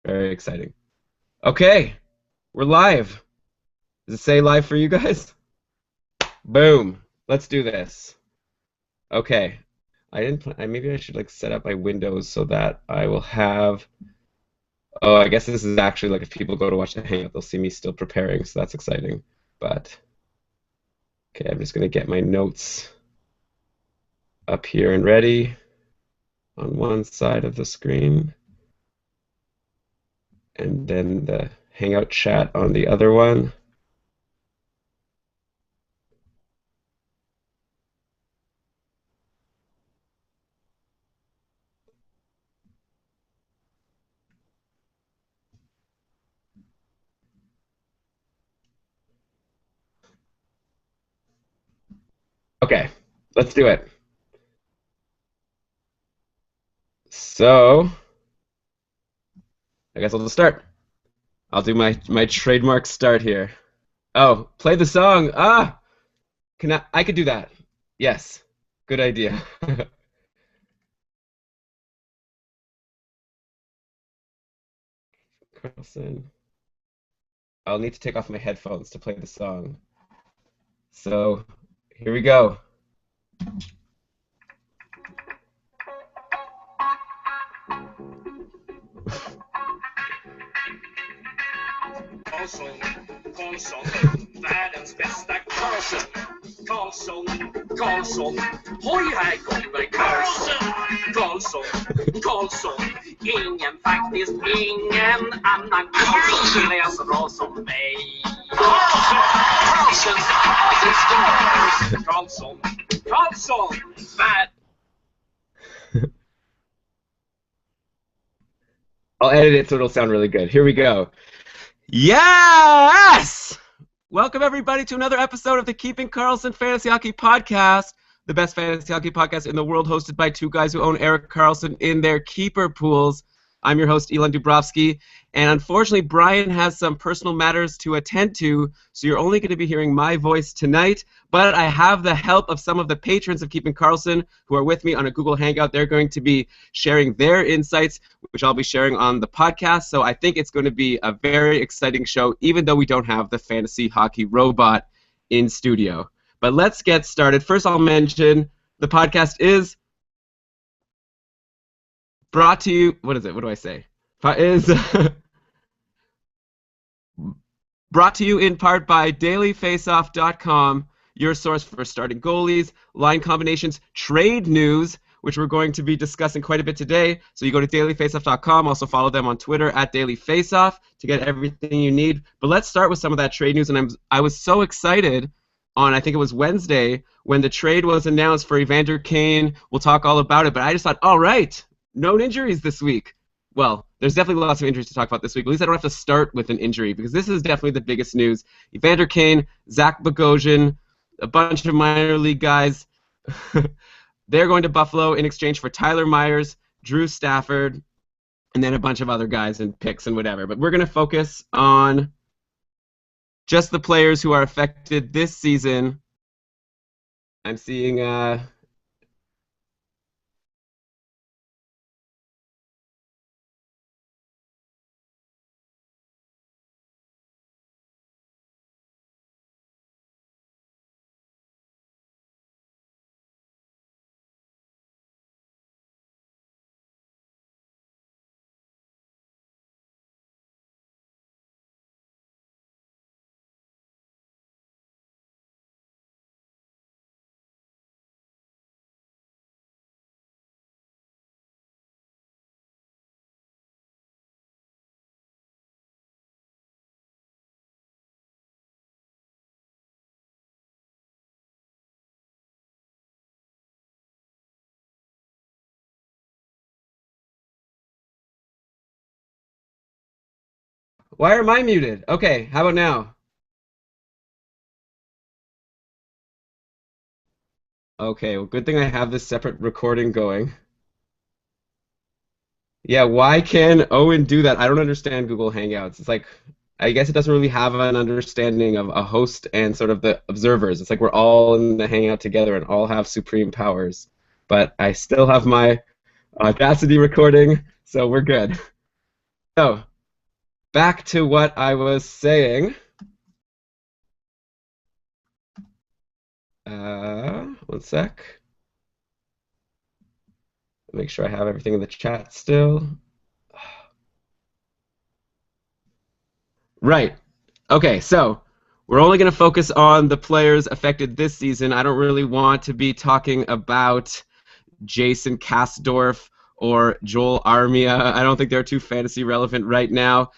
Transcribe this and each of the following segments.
Very exciting. Okay, we're live. Does it say live for you guys? Boom. Let's do this. Okay. I didn't. Maybe I should like set up my windows so that I will have. Oh, I guess this is actually like if people go to watch the hangout, they'll see me still preparing, so that's exciting. But okay, I'm just gonna get my notes up here and ready on one side of the screen, and then the hangout chat on the other one. Okay, let's do it. So, I guess I'll just start. I'll do my trademark start here. Oh, play the song. Ah, can I could do that. Yes. Good idea. Karlsson. I'll need to take off my headphones to play the song. So, here we go. Karlsson, Karlsson, världens bästa Karlsson. Karlsson, Karlsson, hoj här kommer Karlsson. Karlsson, Karlsson, ingen faktiskt ingen annan Karlsson spelar jag så bra som mig. Karlsson, Karlsson, Karlsson, Karlsson, I'll edit it so it'll sound really good. Here we go. Yes! Welcome everybody to another episode of the Keeping Karlsson Fantasy Hockey Podcast, the best fantasy hockey podcast in the world, hosted by two guys who own Eric Karlsson in their keeper pools. I'm your host, Elan Dubrovsky, and unfortunately, Brian has some personal matters to attend to, so you're only going to be hearing my voice tonight, but I have the help of some of the patrons of Keeping Karlsson who are with me on a Google Hangout. They're going to be sharing their insights, which I'll be sharing on the podcast, so I think it's going to be a very exciting show, even though we don't have the fantasy hockey robot in studio. But let's get started. First, I'll mention the podcast is brought to you. What is it? What do I say? Is brought to you in part by dailyfaceoff.com, your source for starting goalies, line combinations, trade news, which we're going to be discussing quite a bit today. So you go to dailyfaceoff.com, also follow them on Twitter at dailyfaceoff to get everything you need. But let's start with some of that trade news, and I was so excited on, I think it was Wednesday, when the trade was announced for Evander Kane. We'll talk all about it, but I just thought, all right, no injuries this week. Well, there's definitely lots of injuries to talk about this week. At least I don't have to start with an injury, because this is definitely the biggest news. Evander Kane, Zach Bogosian, a bunch of minor league guys, they're going to Buffalo in exchange for Tyler Myers, Drew Stafford, and then a bunch of other guys and picks and whatever. But we're going to focus on just the players who are affected this season. I'm seeing why am I muted? Okay, how about now? Okay, well, good thing I have this separate recording going. Yeah, why can Owen do that? I don't understand Google Hangouts. It's like, I guess it doesn't really have an understanding of a host and sort of the observers. It's like we're all in the Hangout together and all have supreme powers. But I still have my Audacity recording, so we're good. So, back to what I was saying. One sec. Make sure I have everything in the chat still. Right. Okay, so we're only going to focus on the players affected this season. I don't really want to be talking about Jason Kasdorf or Joel Armia. I don't think they're too fantasy relevant right now.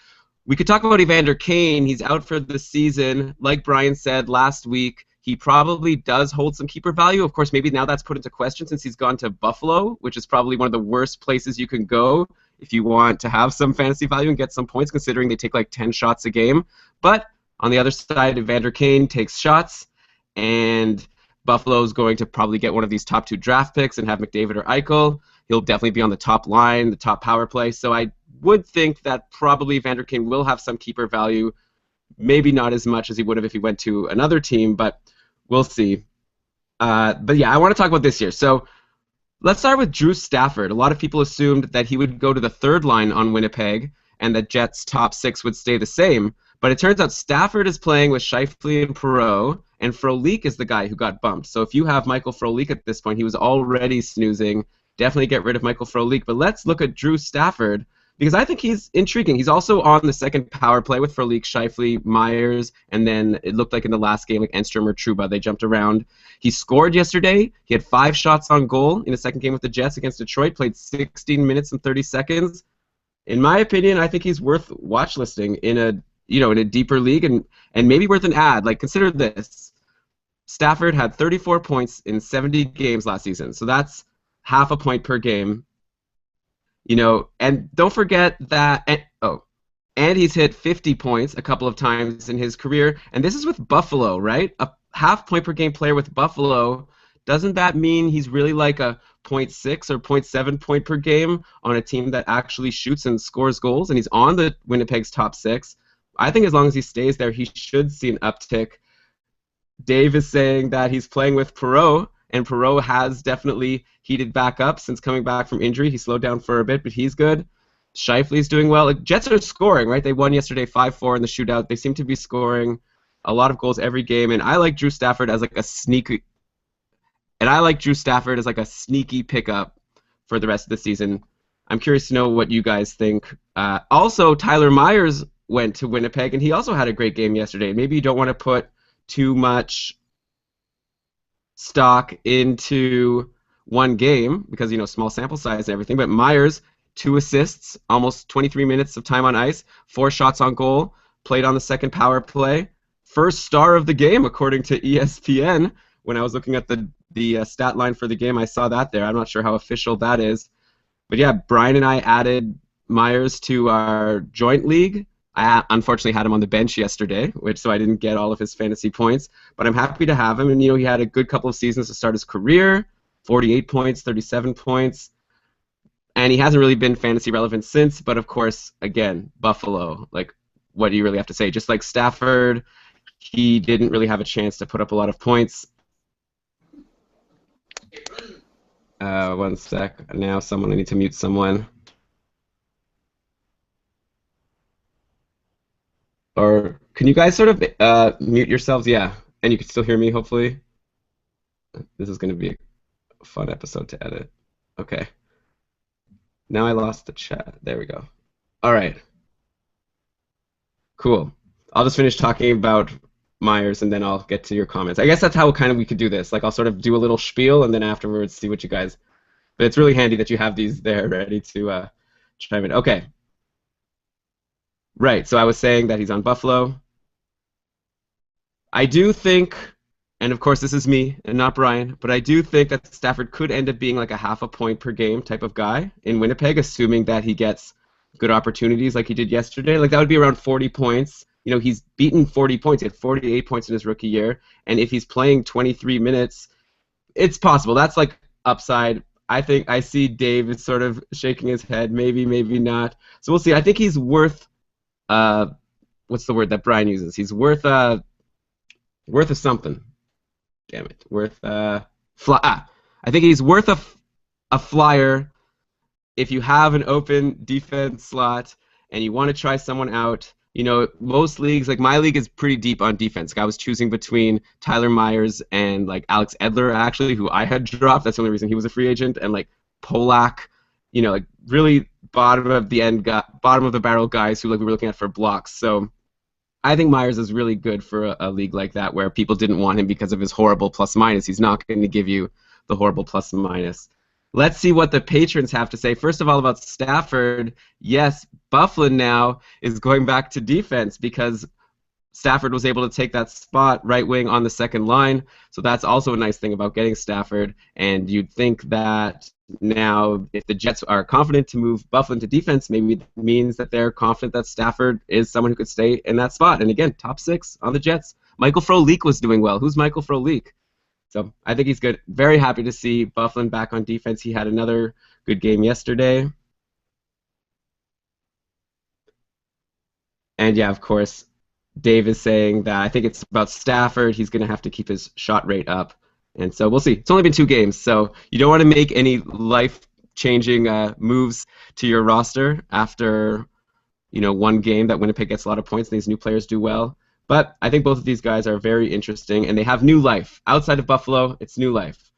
We could talk about Evander Kane. He's out for the season. Like Brian said last week, he probably does hold some keeper value. Of course, maybe now that's put into question since he's gone to Buffalo, which is probably one of the worst places you can go if you want to have some fantasy value and get some points, considering they take like 10 shots a game. But on the other side, Evander Kane takes shots, and Buffalo's going to probably get one of these top 2 draft picks and have McDavid or Eichel. He'll definitely be on the top line, the top power play. So I would think that probably Evander Kane will have some keeper value. Maybe not as much as he would have if he went to another team, but we'll see. But yeah, I want to talk about this year. So let's start with Drew Stafford. A lot of people assumed that he would go to the third line on Winnipeg and that Jets' top 6 would stay the same. But it turns out Stafford is playing with Scheifele and Perreault, and Frolik is the guy who got bumped. So if you have Michael Frolik at this point, he was already snoozing. Definitely get rid of Michael Frolik. But let's look at Drew Stafford, because I think he's intriguing. He's also on the second power play with Frolik, Scheifele, Myers, and then it looked like in the last game, like Enstrom or Trouba, they jumped around. He scored yesterday. He had 5 shots on goal in the second game with the Jets against Detroit, played 16 minutes and 30 seconds. In my opinion, I think he's worth watch listing in a deeper league and maybe worth an ad. Like, consider this. Stafford had 34 points in 70 games last season, so that's half a point per game. And don't forget that, and he's hit 50 points a couple of times in his career, and this is with Buffalo, right? A half point per game player with Buffalo, doesn't that mean he's really like a 0.6 or 0.7 point per game on a team that actually shoots and scores goals, and he's on the Winnipeg's top 6? I think as long as he stays there, he should see an uptick. Dave is saying that he's playing with Perreault, and Perreault has definitely heated back up since coming back from injury. He slowed down for a bit, but he's good. Scheifele's doing well. Jets are scoring, right? They won yesterday 5-4 in the shootout. They seem to be scoring a lot of goals every game, and I like Drew Stafford as like a sneaky pickup for the rest of the season. I'm curious to know what you guys think. Also, Tyler Myers went to Winnipeg, and he also had a great game yesterday. Maybe you don't want to put too much stock into one game because, small sample size and everything, but Myers, 2 assists, almost 23 minutes of time on ice, 4 shots on goal, played on the second power play, first star of the game according to ESPN. When I was looking at the stat line for the game, I saw that there. I'm not sure how official that is. But yeah, Brian and I added Myers to our joint league. I unfortunately had him on the bench yesterday, so I didn't get all of his fantasy points. But I'm happy to have him, and he had a good couple of seasons to start his career, 48 points, 37 points, and he hasn't really been fantasy relevant since. But of course, again, Buffalo, like, what do you really have to say? Just like Stafford, he didn't really have a chance to put up a lot of points. One sec. Now I need to mute someone. Or can you guys sort of mute yourselves? Yeah, and you can still hear me, hopefully. This is going to be a fun episode to edit. Okay. Now I lost the chat. There we go. All right. Cool. I'll just finish talking about Myers, and then I'll get to your comments. I guess that's how kind of we could do this. Like, I'll sort of do a little spiel, and then afterwards see what you guys... But it's really handy that you have these there ready to chime in. Okay. Right, so I was saying that he's on Buffalo. I do think, and of course this is me and not Brian, but I do think that Stafford could end up being like a half a point per game type of guy in Winnipeg, assuming that he gets good opportunities like he did yesterday. Like, that would be around 40 points. He's beaten 40 points. He had 48 points in his rookie year, and if he's playing 23 minutes, it's possible. That's like upside. I think I see Dave is sort of shaking his head. Maybe, maybe not. So we'll see. I think he's worth... what's the word that Brian uses? He's worth a something. Damn it, I think he's worth a flyer if you have an open defense slot and you want to try someone out, most leagues, like my league is pretty deep on defense. Like I was choosing between Tyler Myers and like Alex Edler, actually, who I had dropped. That's the only reason he was a free agent, and like Polak, like really bottom of the barrel guys who like we were looking at for blocks. So I think Myers is really good for a league like that where people didn't want him because of his horrible plus minus. He's not going to give you the horrible plus minus. Let's see what the patrons have to say. First of all, about Stafford. Yes, Bufflin now is going back to defense because Stafford was able to take that spot right wing on the second line. So that's also a nice thing about getting Stafford. And you'd think that now if the Jets are confident to move Bufflin to defense, maybe it means that they're confident that Stafford is someone who could stay in that spot. And again, top 6 on the Jets. Michael Frolik was doing well. Who's Michael Frolik? So I think he's good. Very happy to see Bufflin back on defense. He had another good game yesterday. And yeah, of course, Dave is saying that I think it's about Stafford. He's going to have to keep his shot rate up. And so we'll see. It's only been 2 games, so you don't want to make any life-changing moves to your roster after, one game that Winnipeg gets a lot of points and these new players do well. But I think both of these guys are very interesting, and they have new life. Outside of Buffalo, it's new life.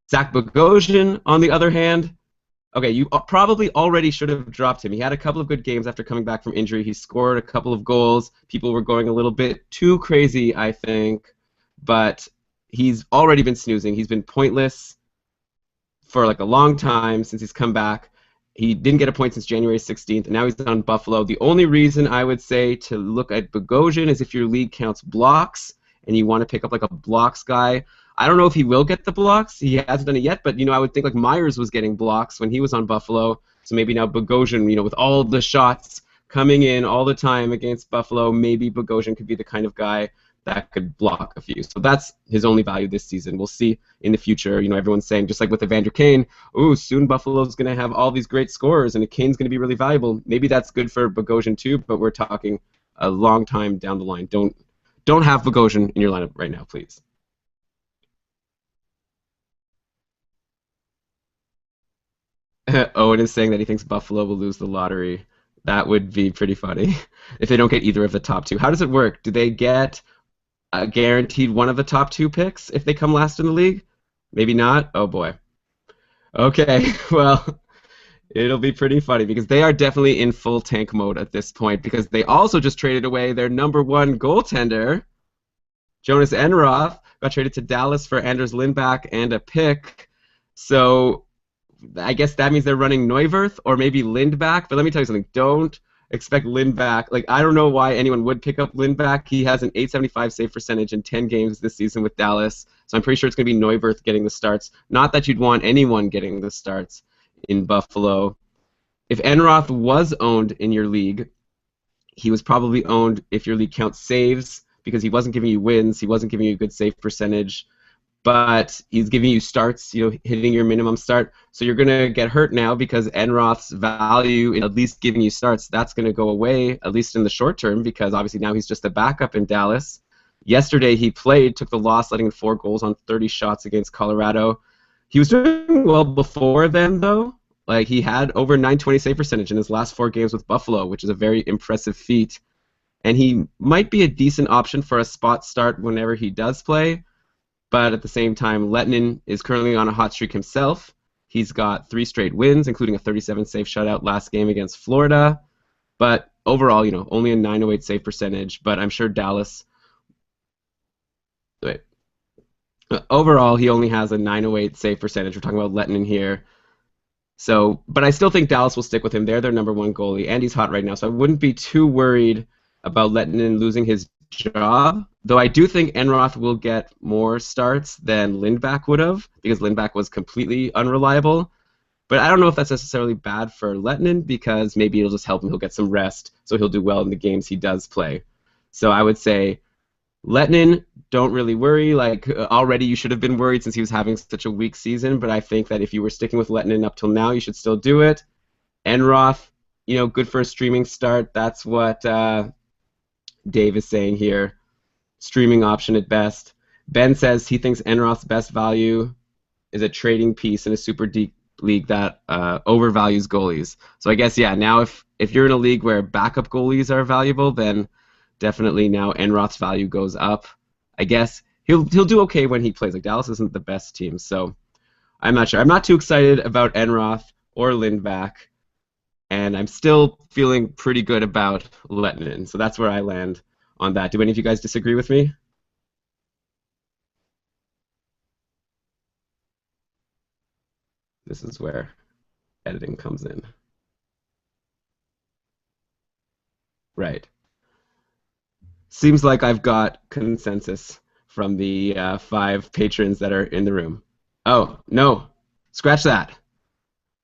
Zach Bogosian, on the other hand, okay, you probably already should have dropped him. He had a couple of good games after coming back from injury. He scored a couple of goals. People were going a little bit too crazy, I think. But he's already been snoozing. He's been pointless for like a long time since he's come back. He didn't get a point since January 16th, and now he's on Buffalo. The only reason I would say to look at Bogosian is if your league counts blocks and you want to pick up like a blocks guy. I don't know if he will get the blocks. He hasn't done it yet, but I would think like Myers was getting blocks when he was on Buffalo. So maybe now Bogosian, with all the shots coming in all the time against Buffalo, maybe Bogosian could be the kind of guy that could block a few. So that's his only value this season. We'll see in the future. Everyone's saying, just like with Evander Kane, soon Buffalo's going to have all these great scorers and Kane's going to be really valuable. Maybe that's good for Bogosian too, but we're talking a long time down the line. Don't have Bogosian in your lineup right now, please. Owen is saying that he thinks Buffalo will lose the lottery. That would be pretty funny if they don't get either of the top 2. How does it work? Do they get guaranteed one of the top 2 picks if they come last in the league? Maybe not? Oh boy. Okay, well, it'll be pretty funny because they are definitely in full tank mode at this point because they also just traded away their number 1 goaltender. Jonas Enroth got traded to Dallas for Anders Lindback and a pick. So I guess that means they're running Neuwirth or maybe Lindback. But let me tell you something. Don't expect Lindback. Like, I don't know why anyone would pick up Lindback. He has an .875 save percentage in 10 games this season with Dallas. So I'm pretty sure it's going to be Neuwirth getting the starts. Not that you'd want anyone getting the starts in Buffalo. If Enroth was owned in your league, he was probably owned if your league counts saves because he wasn't giving you wins. He wasn't giving you a good save percentage. But he's giving you starts, hitting your minimum start. So you're going to get hurt now because Enroth's value in at least giving you starts, that's going to go away, at least in the short term, because obviously now he's just a backup in Dallas. Yesterday he played, took the loss, letting in 4 goals on 30 shots against Colorado. He was doing well before then, though. Like, he had over 920 save percentage in his last 4 games with Buffalo, which is a very impressive feat. And he might be a decent option for a spot start whenever he does play. But at the same time, Lettinen is currently on a hot streak himself. He's got 3 straight wins, including a 37-save shutout last game against Florida. But overall, only a 908 save percentage. But I'm sure Dallas... Wait. Overall, he only has a 908 save percentage. We're talking about Lettinen here. So, but I still think Dallas will stick with him. They're their number 1 goalie, and he's hot right now. So I wouldn't be too worried about Lettinen losing his job, though I do think Enroth will get more starts than Lindback would have, because Lindback was completely unreliable. But I don't know if that's necessarily bad for Lettinen, because maybe it'll just help him. He'll get some rest, so he'll do well in the games he does play. So I would say Lettinen, don't really worry. Like, already you should have been worried since he was having such a weak season, but I think that if you were sticking with Lettinen up till now, you should still do it. Enroth, good for a streaming start. That's what Dave is saying here. Streaming option at best. Ben says he thinks Enroth's best value is a trading piece in a super deep league that overvalues goalies. So I guess, yeah, now if you're in a league where backup goalies are valuable, then definitely now Enroth's value goes up. I guess he'll do okay when he plays. Like, Dallas isn't the best team, so I'm not sure. I'm not too excited about Enroth or Lindback, and I'm still feeling pretty good about Lettinen. So that's where I land on that. Do any of you guys disagree with me? This is where editing comes in. Right. Seems like I've got consensus from the 5 patrons that are in the room. Oh, no. Scratch that.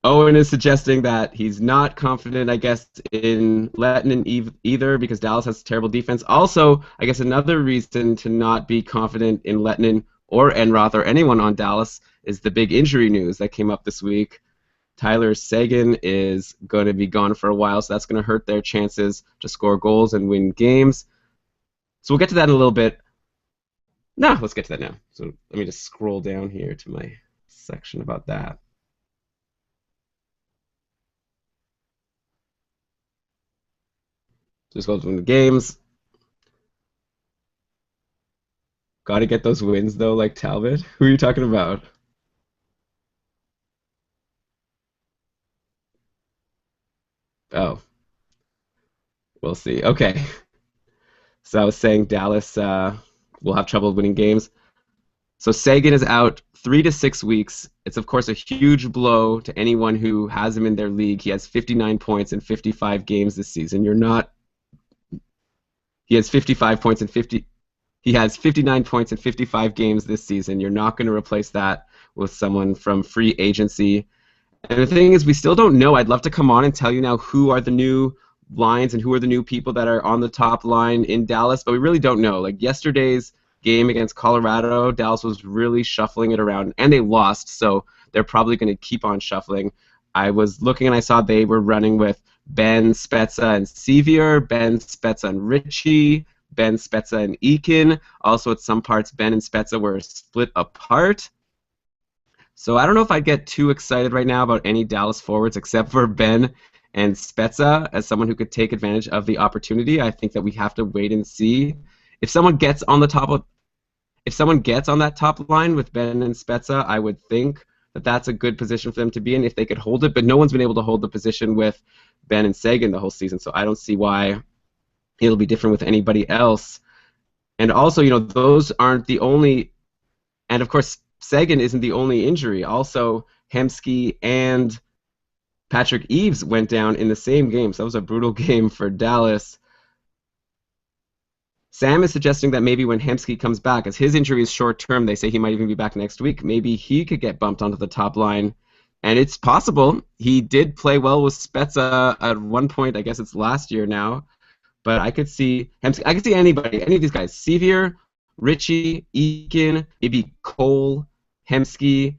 Owen is suggesting that he's not confident, I guess, in Lettinen either because Dallas has terrible defense. Also, I guess another reason to not be confident in Lettinen or Enroth or anyone on Dallas is the big injury news that came up this week. Tyler Seguin is going to be gone for a while, so that's going to hurt their chances to score goals and win games. So we'll get to that in a little bit. No, let's get to that now. So let me just scroll down here to my section about that. Just go to the games. Got to get those wins, though, like Talbot. Who are you talking about? Oh, we'll see. Okay. So I was saying Dallas will have trouble winning games. So Seguin is out 3 to 6 weeks. It's, of course, a huge blow to anyone who has him in their league. He has 59 points in 55 games this season. He has 55 points in 50. He has 59 points in 55 games this season. You're not going to replace that with someone from free agency. And the thing is, we still don't know. I'd love to come on and tell you now who are the new lines and who are the new people that are on the top line in Dallas, but we really don't know. Like yesterday's game against Colorado, Dallas was really shuffling it around, and they lost, so they're probably going to keep on shuffling. I was looking and I saw they were running with Ben, Spezza, and Sevier, Ben, Spezza, and Ritchie, Ben, Spezza, and Eakin. Also, at some parts, Ben and Spezza were split apart. So I don't know if I'd get too excited right now about any Dallas forwards except for Ben and Spezza as someone who could take advantage of the opportunity. I think that we have to wait and see. If someone gets on the top of, if someone gets on that top line with Ben and Spezza, I would think that that's a good position for them to be in if they could hold it. But no one's been able to hold the position with Ben and Seguin the whole season, so I don't see why it'll be different with anybody else. And also, you know, those aren't the only, and of course, Seguin isn't the only injury. Also, Hemsky and Patrick Eaves went down in the same game, so that was a brutal game for Dallas. Sam is suggesting that maybe when Hemsky comes back, as his injury is short-term, they say he might even be back next week, maybe he could get bumped onto the top line. And it's possible. He did play well with Spezza at one point, I guess it's last year now. But I could see Hemsky, I could see anybody, any of these guys. Sevier, Ritchie, Eakin, maybe Cole, Hemsky.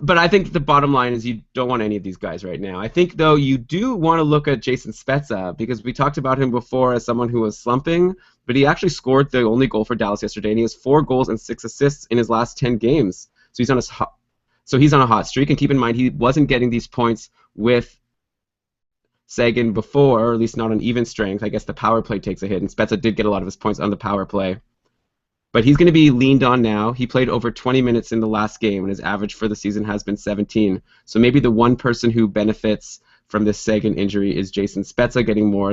But I think the bottom line is you don't want any of these guys right now. I think, though, you do want to look at Jason Spezza because we talked about him before as someone who was slumping, but he actually scored the only goal for Dallas yesterday, and he has 4 goals and 6 assists in his last 10 games. So he's on a hot streak, and keep in mind he wasn't getting these points with Seguin before, or at least not on even strength. I guess the power play takes a hit, and Spezza did get a lot of his points on the power play. But he's going to be leaned on now. He played over 20 minutes in the last game, and his average for the season has been 17. So maybe the one person who benefits from this Seguin injury is Jason Spezza getting more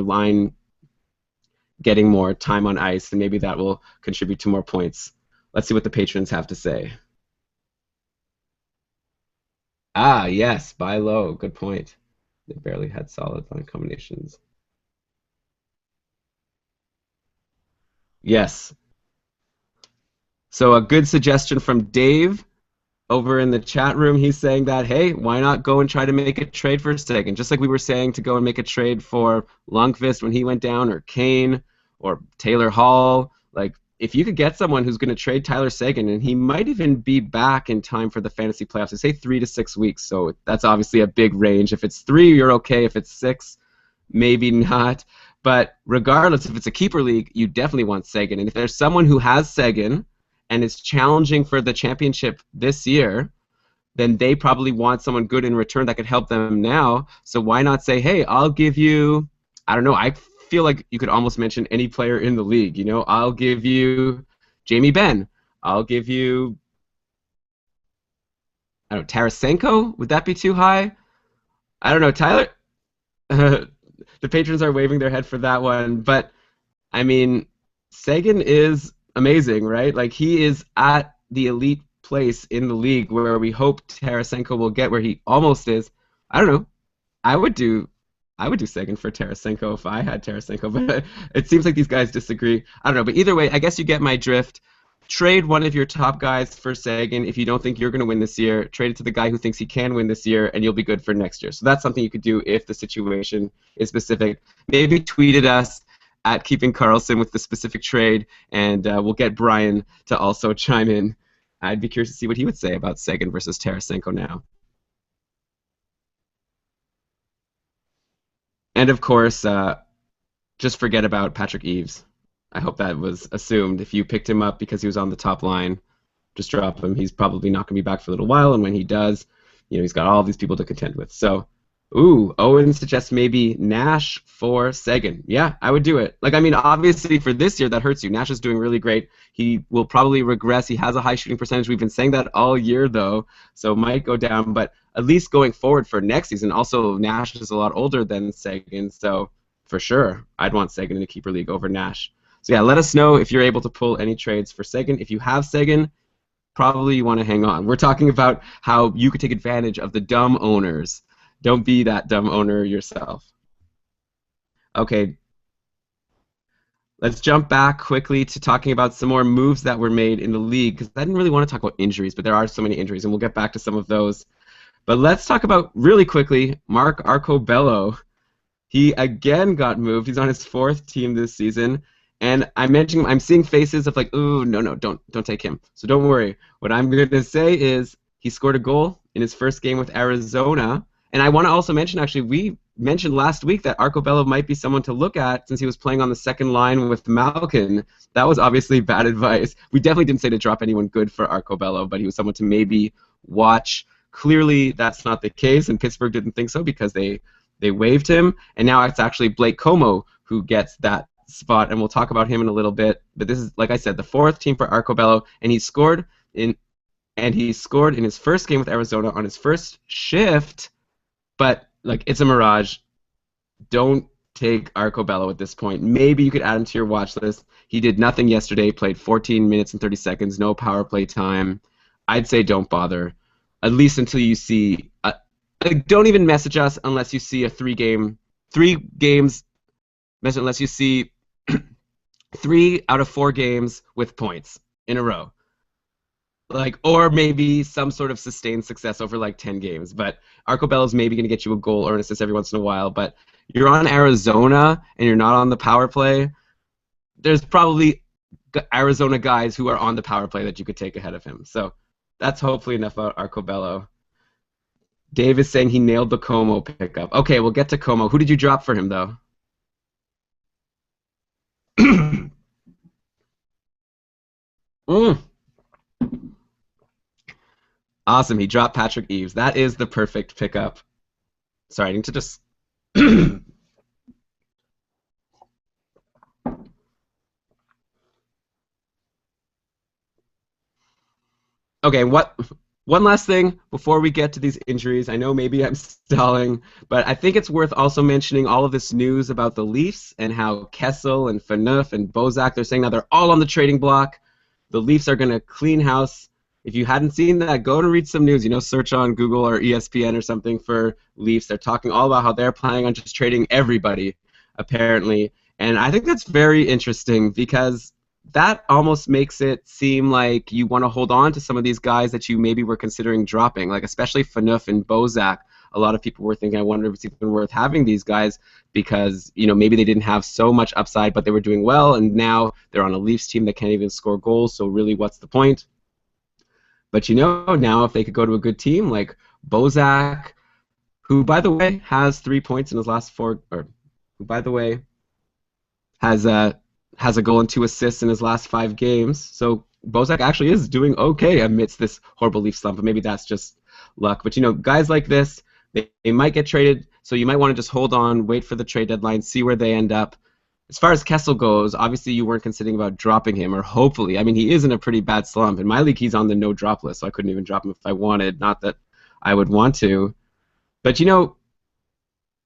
time on ice, and maybe that will contribute to more points. Let's see what the patrons have to say. Ah, yes, buy low. Good point. They barely had solid line combinations. Yes. So a good suggestion from Dave over in the chat room. He's saying that, hey, why not go and try to make a trade for Seguin? Just like we were saying to go and make a trade for Lundqvist when he went down, or Kane, or Taylor Hall. Like, if you could get someone who's going to trade Tyler Seguin, and he might even be back in time for the fantasy playoffs, they say 3 to 6 weeks, so that's obviously a big range. If it's 3, you're okay. If it's 6, maybe not. But regardless, if it's a keeper league, you definitely want Seguin. And if there's someone who has Seguin and is challenging for the championship this year, then they probably want someone good in return that could help them now. So why not say, hey, I'll give you, I don't know, I feel like you could almost mention any player in the league. You know, I'll give you Jamie Benn. I'll give you, I don't know, Tarasenko? Would that be too high? I don't know, Tyler. The patrons are waving their head for that one, but I mean, Sagan is amazing, right? Like he is at the elite place in the league where we hope Tarasenko will get where he almost is. I don't know. I would do I would do Sagan for Tarasenko if I had Tarasenko, but it seems like these guys disagree. I don't know, but either way, I guess you get my drift. Trade one of your top guys for Sagan if you don't think you're going to win this year. Trade it to the guy who thinks he can win this year, and you'll be good for next year. So that's something you could do if the situation is specific. Maybe tweet at us at Keeping Karlsson with the specific trade, and we'll get Brian to also chime in. I'd be curious to see what he would say about Sagan versus Tarasenko now. And of course, just forget about Patrick Eves. I hope that was assumed. If you picked him up because he was on the top line, just drop him. He's probably not going to be back for a little while, and when he does, you know, he's got all these people to contend with. So, Owen suggests maybe Nash for Sagan. Yeah, I would do it. Like, I mean, obviously for this year, that hurts you. Nash is doing really great. He will probably regress. He has a high shooting percentage. We've been saying that all year, though, so might go down. But at least going forward for next season, also Nash is a lot older than Sagan, so for sure, I'd want Sagan in a keeper league over Nash. So yeah, let us know if you're able to pull any trades for Sagan. If you have Sagan, probably you want to hang on. We're talking about how you could take advantage of the dumb owners. Don't be that dumb owner yourself. Okay, let's jump back quickly to talking about some more moves that were made in the league, because I didn't really want to talk about injuries, but there are so many injuries, and we'll get back to some of those. But let's talk about, really quickly, Mark Arcobello. He again got moved. He's on his 4th team this season. And I'm seeing faces of like, ooh, no, don't take him. So don't worry. What I'm going to say is he scored a goal in his first game with Arizona. And I want to also mention, actually, we mentioned last week that Arcobello might be someone to look at since he was playing on the second line with Malkin. That was obviously bad advice. We definitely didn't say to drop anyone good for Arcobello, but he was someone to maybe watch. Clearly, that's not the case, and Pittsburgh didn't think so because they waived him. And now it's actually Blake Como who gets that spot, and we'll talk about him in a little bit. But this is, like I said, the 4th team for Arcobello, and he scored in his first game with Arizona on his first shift. But like, it's a mirage. Don't take Arcobello at this point. Maybe you could add him to your watch list. He did nothing yesterday. Played 14 minutes and 30 seconds. No power play time. I'd say don't bother, at least until you see. Like, don't even message us unless you see a 3 games. Unless you see 3 out of 4 games with points in a row, like, or maybe some sort of sustained success over like 10 games. But Arcobello's maybe going to get you a goal or an assist every once in a while. But you're on Arizona and you're not on the power play. There's probably Arizona guys who are on the power play that you could take ahead of him. So that's hopefully enough about Arcobello. Dave is saying he nailed the Como pickup. Okay, we'll get to Como. Who did you drop for him, though? Awesome, he dropped Patrick Eves. That is the perfect pickup. Sorry, I need to just... Okay, one last thing before we get to these injuries. I know maybe I'm stalling, but I think it's worth also mentioning all of this news about the Leafs and how Kessel and Phaneuf and Bozak, they're saying now they're all on the trading block. The Leafs are going to clean house. If you hadn't seen that, go and read some news. You know, search on Google or ESPN or something for Leafs. They're talking all about how they're planning on just trading everybody, apparently. And I think that's very interesting because that almost makes it seem like you want to hold on to some of these guys that you maybe were considering dropping, like especially Phaneuf and Bozak. A lot of people were thinking, I wonder if it's even worth having these guys because, you know, maybe they didn't have so much upside, but they were doing well, and now they're on a Leafs team that can't even score goals, so really what's the point? But, you know, now if they could go to a good team like Bozak, who, by the way, has 3 points in his last 4, or who, by the way, has a goal and 2 assists in his last 5 games. So Bozak actually is doing okay amidst this horrible Leaf slump. But maybe that's just luck. But guys like this, they might get traded, so you might want to just hold on, wait for the trade deadline, see where they end up. As far as Kessel goes, obviously you weren't considering about dropping him, or hopefully. I mean, he is in a pretty bad slump. In my league, he's on the no drop list, so I couldn't even drop him if I wanted. Not that I would want to. But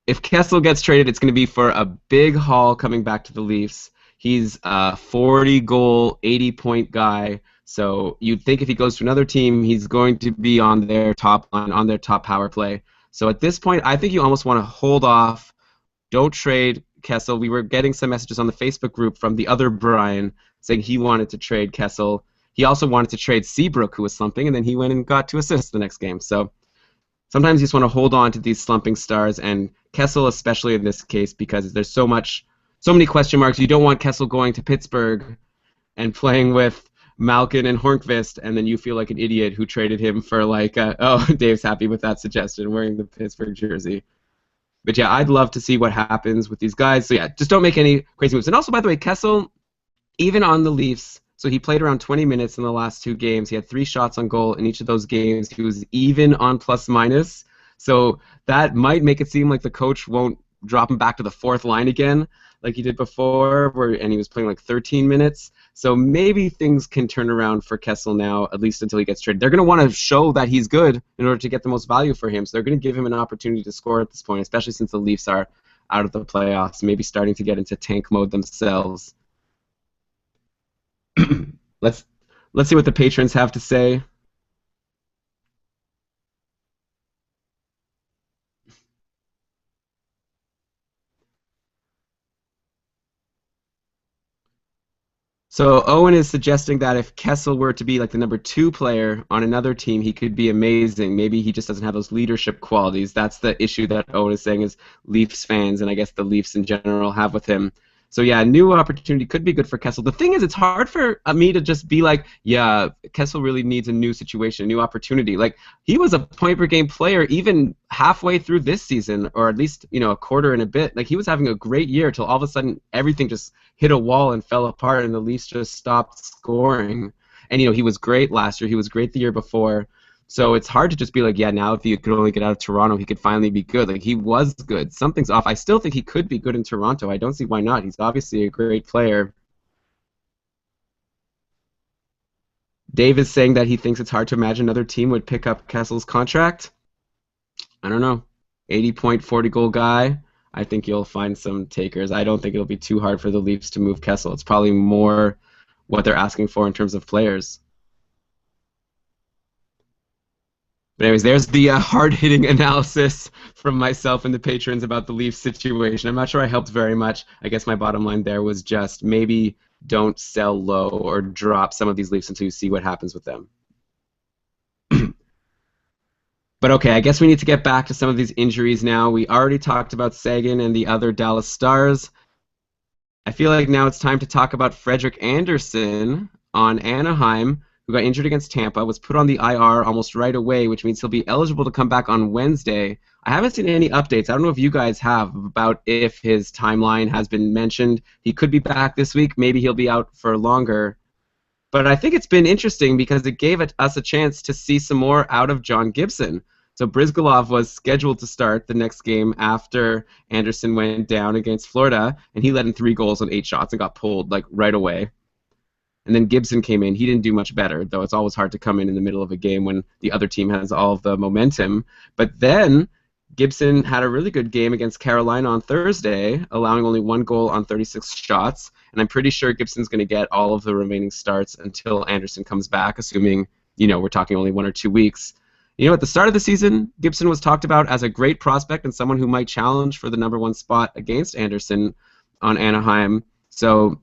if Kessel gets traded, it's going to be for a big haul coming back to the Leafs. He's a 40-goal, 80-point guy. So you'd think if he goes to another team, he's going to be on their top line, on their top power play. So at this point, I think you almost want to hold off. Don't trade Kessel. We were getting some messages on the Facebook group from the other Brian saying he wanted to trade Kessel. He also wanted to trade Seabrook, who was slumping, and then he went and got 2 assists the next game. So sometimes you just want to hold on to these slumping stars, and Kessel especially in this case because there's so many question marks. You don't want Kessel going to Pittsburgh and playing with Malkin and Hornqvist, and then you feel like an idiot who traded him for Dave's happy with that suggestion, wearing the Pittsburgh jersey. But yeah, I'd love to see what happens with these guys. So yeah, just don't make any crazy moves. And also, by the way, Kessel, even on the Leafs, so he played around 20 minutes in the last 2 games. He had 3 shots on goal in each of those games. He was even on plus-minus. So that might make it seem like the coach won't drop him back to the 4th line again like he did before, and he was playing like 13 minutes. So maybe things can turn around for Kessel now, at least until he gets traded. They're going to want to show that he's good in order to get the most value for him. So they're going to give him an opportunity to score at this point, especially since the Leafs are out of the playoffs, maybe starting to get into tank mode themselves. Let's see what the patrons have to say. So Owen is suggesting that if Kessel were to be like the number 2 player on another team, he could be amazing. Maybe he just doesn't have those leadership qualities. That's the issue that Owen is saying is Leafs fans, and I guess the Leafs in general, have with him. So yeah, a new opportunity could be good for Kessel. The thing is, it's hard for me to just be like, yeah, Kessel really needs a new situation, a new opportunity. Like, he was a point-per-game player even halfway through this season, or at least, a quarter and a bit. Like, he was having a great year till all of a sudden everything just hit a wall and fell apart, and the Leafs just stopped scoring. And, he was great last year. He was great the year before. So it's hard to just be like, yeah, now if he could only get out of Toronto, he could finally be good. Like, he was good. Something's off. I still think he could be good in Toronto. I don't see why not. He's obviously a great player. Dave is saying that he thinks it's hard to imagine another team would pick up Kessel's contract. I don't know. 80-point, 40-goal guy. I think you'll find some takers. I don't think it'll be too hard for the Leafs to move Kessel. It's probably more what they're asking for in terms of players. But anyways, there's the hard-hitting analysis from myself and the patrons about the Leafs situation. I'm not sure I helped very much. I guess my bottom line there was just maybe don't sell low or drop some of these Leafs until you see what happens with them. But okay, I guess we need to get back to some of these injuries now. We already talked about Sagan and the other Dallas Stars. I feel like now it's time to talk about Frederik Andersen on Anaheim, who got injured against Tampa, was put on the IR almost right away, which means he'll be eligible to come back on Wednesday. I haven't seen any updates. I don't know if you guys have about if his timeline has been mentioned. He could be back this week. Maybe he'll be out for longer. But I think it's been interesting because it gave us a chance to see some more out of John Gibson. So Brizgalov was scheduled to start the next game after Andersen went down against Florida, and he let in 3 goals on 8 shots and got pulled like right away. And then Gibson came in. He didn't do much better, though it's always hard to come in the middle of a game when the other team has all of the momentum. But then Gibson had a really good game against Carolina on Thursday, allowing only 1 goal on 36 shots. And I'm pretty sure Gibson's going to get all of the remaining starts until Andersen comes back, assuming, we're talking only 1 or 2 weeks. At the start of the season, Gibson was talked about as a great prospect and someone who might challenge for the #1 spot against Andersen on Anaheim. So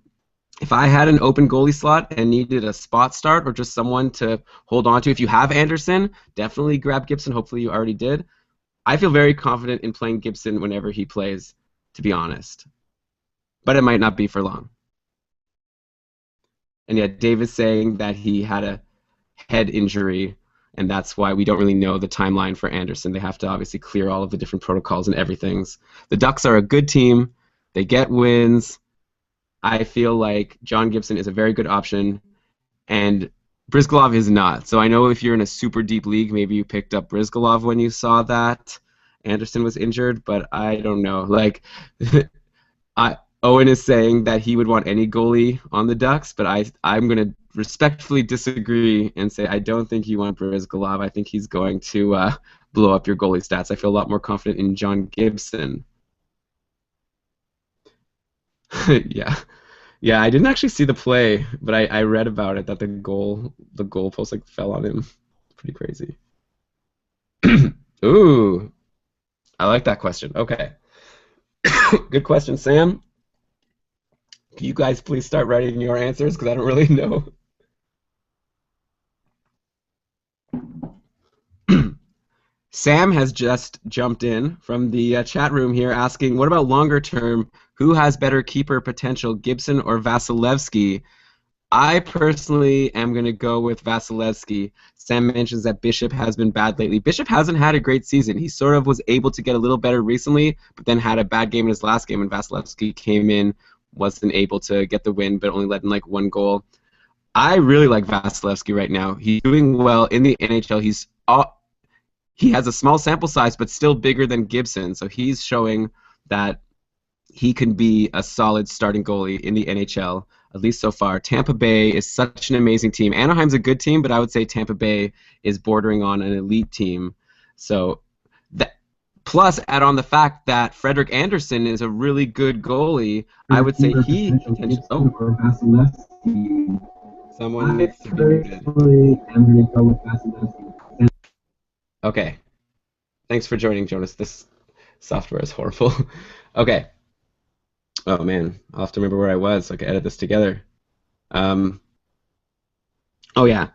if I had an open goalie slot and needed a spot start or just someone to hold on to, if you have Andersen, definitely grab Gibson. Hopefully you already did. I feel very confident in playing Gibson whenever he plays, to be honest. But it might not be for long. And yet Dave is saying that he had a head injury, and that's why we don't really know the timeline for Andersen. They have to obviously clear all of the different protocols and everything. The Ducks are a good team. They get wins. I feel like John Gibson is a very good option, and Brizgalov is not. So I know if you're in a super deep league, maybe you picked up Brizgalov when you saw that Anderson was injured, but I don't know. Like, Owen is saying that he would want any goalie on the Ducks, but I'm going to respectfully disagree and say I don't think you want Brizgalov. I think he's going to blow up your goalie stats. I feel a lot more confident in John Gibson. Yeah. Yeah, I didn't actually see the play, but I read about it that the goalpost like fell on him. Pretty crazy. Ooh, I like that question. Okay. Good question, Sam. Can you guys please start writing your answers because I don't really know. Sam has just jumped in from the chat room here asking, what about longer term? Who has better keeper potential, Gibson or Vasilevsky? I personally am going to go with Vasilevsky. Sam mentions that Bishop has been bad lately. Bishop hasn't had a great season. He sort of was able to get a little better recently, but then had a bad game in his last game, and Vasilevsky came in, wasn't able to get the win, but only let in like one goal. I really like Vasilevsky right now. He's doing well in the NHL. He has a small sample size, but still bigger than Gibson, so he's showing that he can be a solid starting goalie in the NHL, at least so far. Tampa Bay is such an amazing team. Anaheim's a good team, but I would say Tampa Bay is bordering on an elite team. So, that, plus add on the fact that Frederik Andersen is a really good goalie. I would say he potentially. Oh, someone needs to be muted. Okay. Thanks for joining, Jonas. This software is horrible. Okay. Oh man, I'll have to remember where I was so I can edit this together. Um, oh yeah.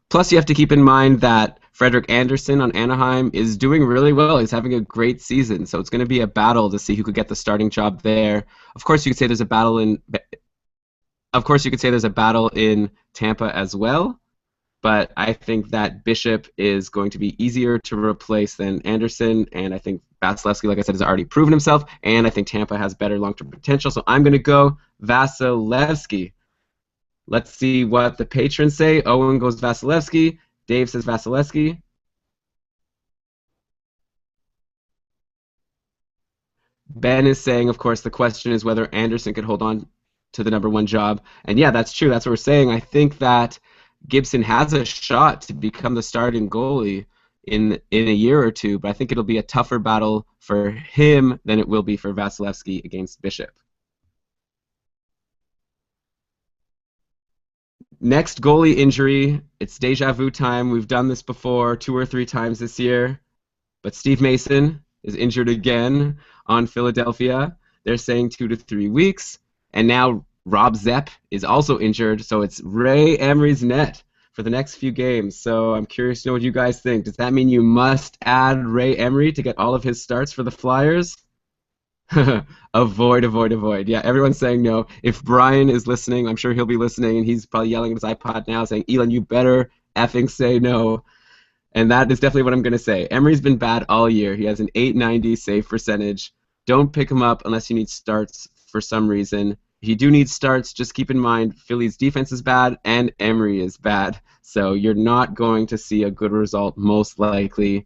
Plus, you have to keep in mind that Frederik Andersen on Anaheim is doing really well. He's having a great season, so it's going to be a battle to see who could get the starting job there. Of course, you could say there's a battle in. Of course, you could say there's a battle in Tampa as well. But I think that Bishop is going to be easier to replace than Anderson, and I think Vasilevsky, like I said, has already proven himself, and I think Tampa has better long-term potential, so I'm going to go Vasilevsky. Let's see what the patrons say. Owen goes Vasilevsky. Dave says Vasilevsky. Ben is saying, of course, the question is whether Anderson could hold on to the number one job. And yeah, that's true. That's what we're saying. I think that Gibson has a shot to become the starting goalie in a year or two, but I think it'll be a tougher battle for him than it will be for Vasilevsky against Bishop. Next goalie injury. It's deja vu time. We've done this before 2 or 3 times this year. But Steve Mason is injured again on Philadelphia. They're saying 2 to 3 weeks. And now Rob Zepp is also injured, so it's Ray Emery's net for the next few games. So I'm curious to know what you guys think. Does that mean you must add Ray Emery to get all of his starts for the Flyers? Avoid, avoid, avoid. Yeah, everyone's saying no. If Brian is listening, I'm sure he'll be listening, and he's probably yelling at his iPod now saying, Elan, you better effing say no. And that is definitely what I'm going to say. Emery's been bad all year. He has an 890 save percentage. Don't pick him up unless you need starts for some reason. If you do need starts, just keep in mind Philly's defense is bad and Emery is bad. So you're not going to see a good result most likely.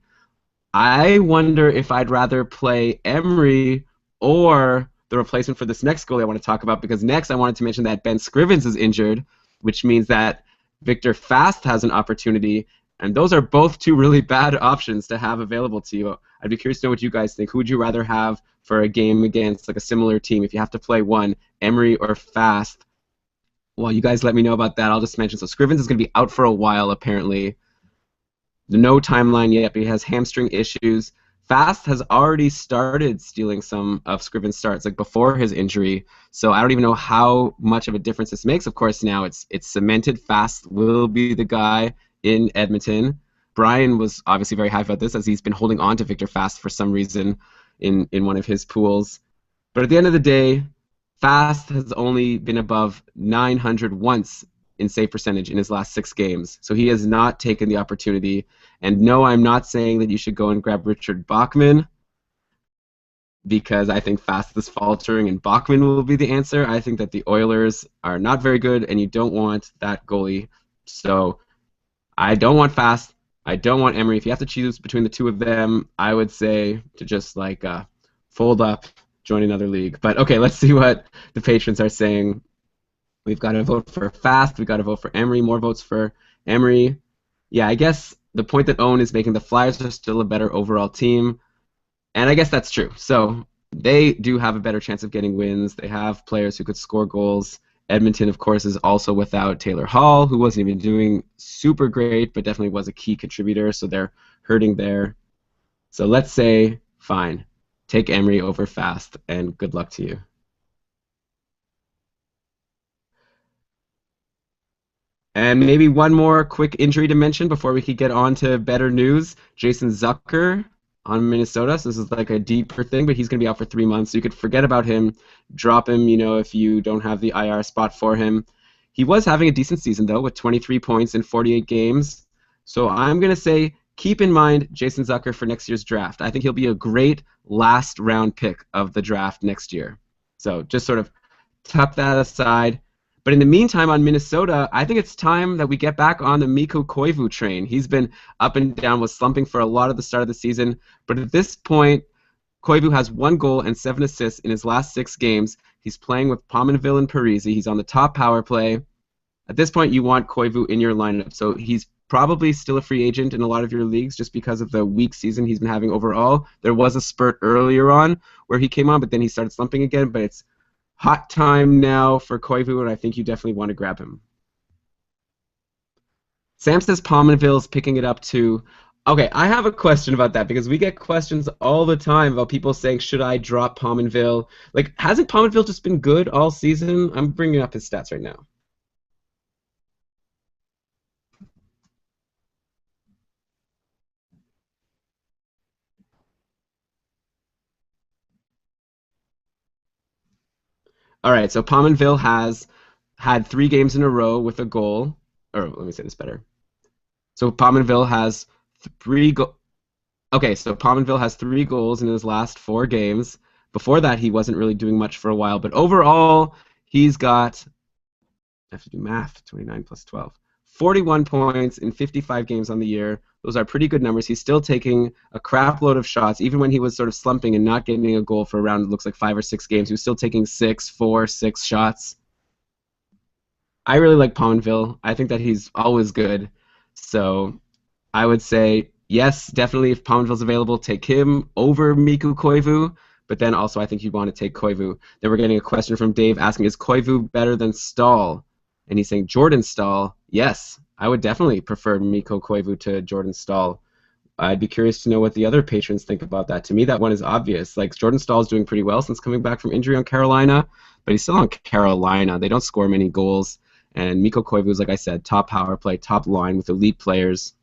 I wonder if I'd rather play Emery or the replacement for this next goalie I want to talk about, because next I wanted to mention that Ben Scrivens is injured, which means that Victor Fast has an opportunity, and those are both two really bad options to have available to you. I'd be curious to know what you guys think. Who would you rather have for a game against like a similar team if you have to play one, Emery or Fast? Well, you guys let me know about that. I'll just mention. So Scrivens is going to be out for a while apparently. No timeline yet, but he has hamstring issues. Fast has already started stealing some of Scrivens' starts, like before his injury. So I don't even know how much of a difference this makes. Of course, now it's cemented. Fast will be the guy in Edmonton. Brian was obviously very high about this, as he's been holding on to Victor Fast for some reason in one of his pools. But at the end of the day, Fast has only been above 900 once in save percentage in his last 6 games. So he has not taken the opportunity. And no, I'm not saying that you should go and grab Richard Bachman, because I think Fast is faltering and Bachman will be the answer. I think that the Oilers are not very good, and you don't want that goalie So I don't want Fast. I don't want Emery. If you have to choose between the two of them, I would say to just like fold up, join another league. But okay, let's see what the patrons are saying. We've got to vote for Fast. We've got to vote for Emery. More votes for Emery. Yeah, I guess the point that Owen is making, the Flyers are still a better overall team. And I guess that's true. So they do have a better chance of getting wins. They have players who could score goals. Edmonton, of course, is also without Taylor Hall, who wasn't even doing super great, but definitely was a key contributor, so they're hurting there. So let's say, fine, take Emery over Fast, and good luck to you. And maybe one more quick injury to mention before we could get on to better news. Jason Zucker on Minnesota. So this is like a deeper thing, but he's going to be out for 3 months. So you could forget about him, drop him, if you don't have the IR spot for him. He was having a decent season, though, with 23 points in 48 games. So I'm going to say keep in mind Jason Zucker for next year's draft. I think he'll be a great last round pick of the draft next year. So just sort of tuck that aside. But in the meantime, on Minnesota, I think it's time that we get back on the Mikko Koivu train. He's been up and down, was slumping for a lot of the start of the season. But at this point, Koivu has 1 goal and 7 assists in his last 6 games. He's playing with Pominville and Parise. He's on the top power play. At this point, you want Koivu in your lineup. So he's probably still a free agent in a lot of your leagues just because of the weak season he's been having overall. There was a spurt earlier on where he came on, but then he started slumping again. But it's hot time now for Koivu, and I think you definitely want to grab him. Sam says Pominville's picking it up too. Okay, I have a question about that because we get questions all the time about people saying, should I drop Pominville? Like, hasn't Pominville just been good all season? I'm bringing up his stats right now. All right, so Pominville has had 3 games in a row with a goal. Or let me say this better. So Pominville has 3 goals. Okay, so Pominville has 3 goals in his last 4 games. Before that, he wasn't really doing much for a while. But overall, he's got, I have to do math, 29 plus 12. 41 points in 55 games on the year. Those are pretty good numbers. He's still taking a crap load of shots. Even when he was sort of slumping and not getting a goal for around, it looks like 5 or 6 games, he was still taking 6, 4, 6 shots. I really like Pominville. I think that he's always good. So I would say, yes, definitely if Pominville's available, take him over Mikko Koivu. But then also I think you'd want to take Koivu. Then we're getting a question from Dave asking, is Koivu better than Stahl? And he's saying Jordan Stahl. Yes, I would definitely prefer Mikko Koivu to Jordan Stahl. I'd be curious to know what the other patrons think about that. To me, that one is obvious. Like, Jordan Stahl is doing pretty well since coming back from injury on Carolina, but he's still on Carolina. They don't score many goals. And Mikko Koivu is, like I said, top power play, top line with elite players.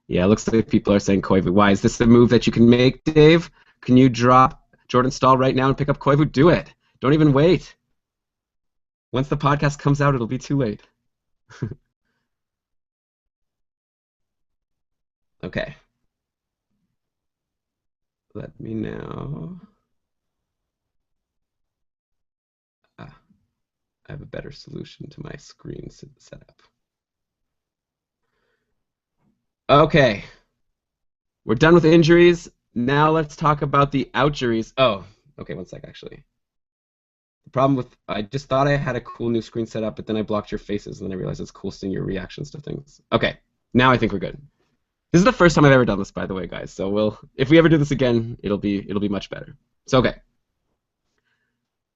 Yeah, it looks like people are saying Koivu. Why? Is this the move that you can make, Dave? Can you drop Jordan Stahl right now and pick up Koivu? Do it. Don't even wait. Once the podcast comes out, it'll be too late. Okay. Let me know. Ah, I have a better solution to my screen setup. Okay. We're done with injuries. Now let's talk about the outjuries. Oh, okay, one sec, actually. The problem with, I just thought I had a cool new screen set up, but then I blocked your faces, and then I realized it's cool seeing your reactions to things. Okay, now I think we're good. This is the first time I've ever done this, by the way, guys. So if we ever do this again, it'll be much better. So okay.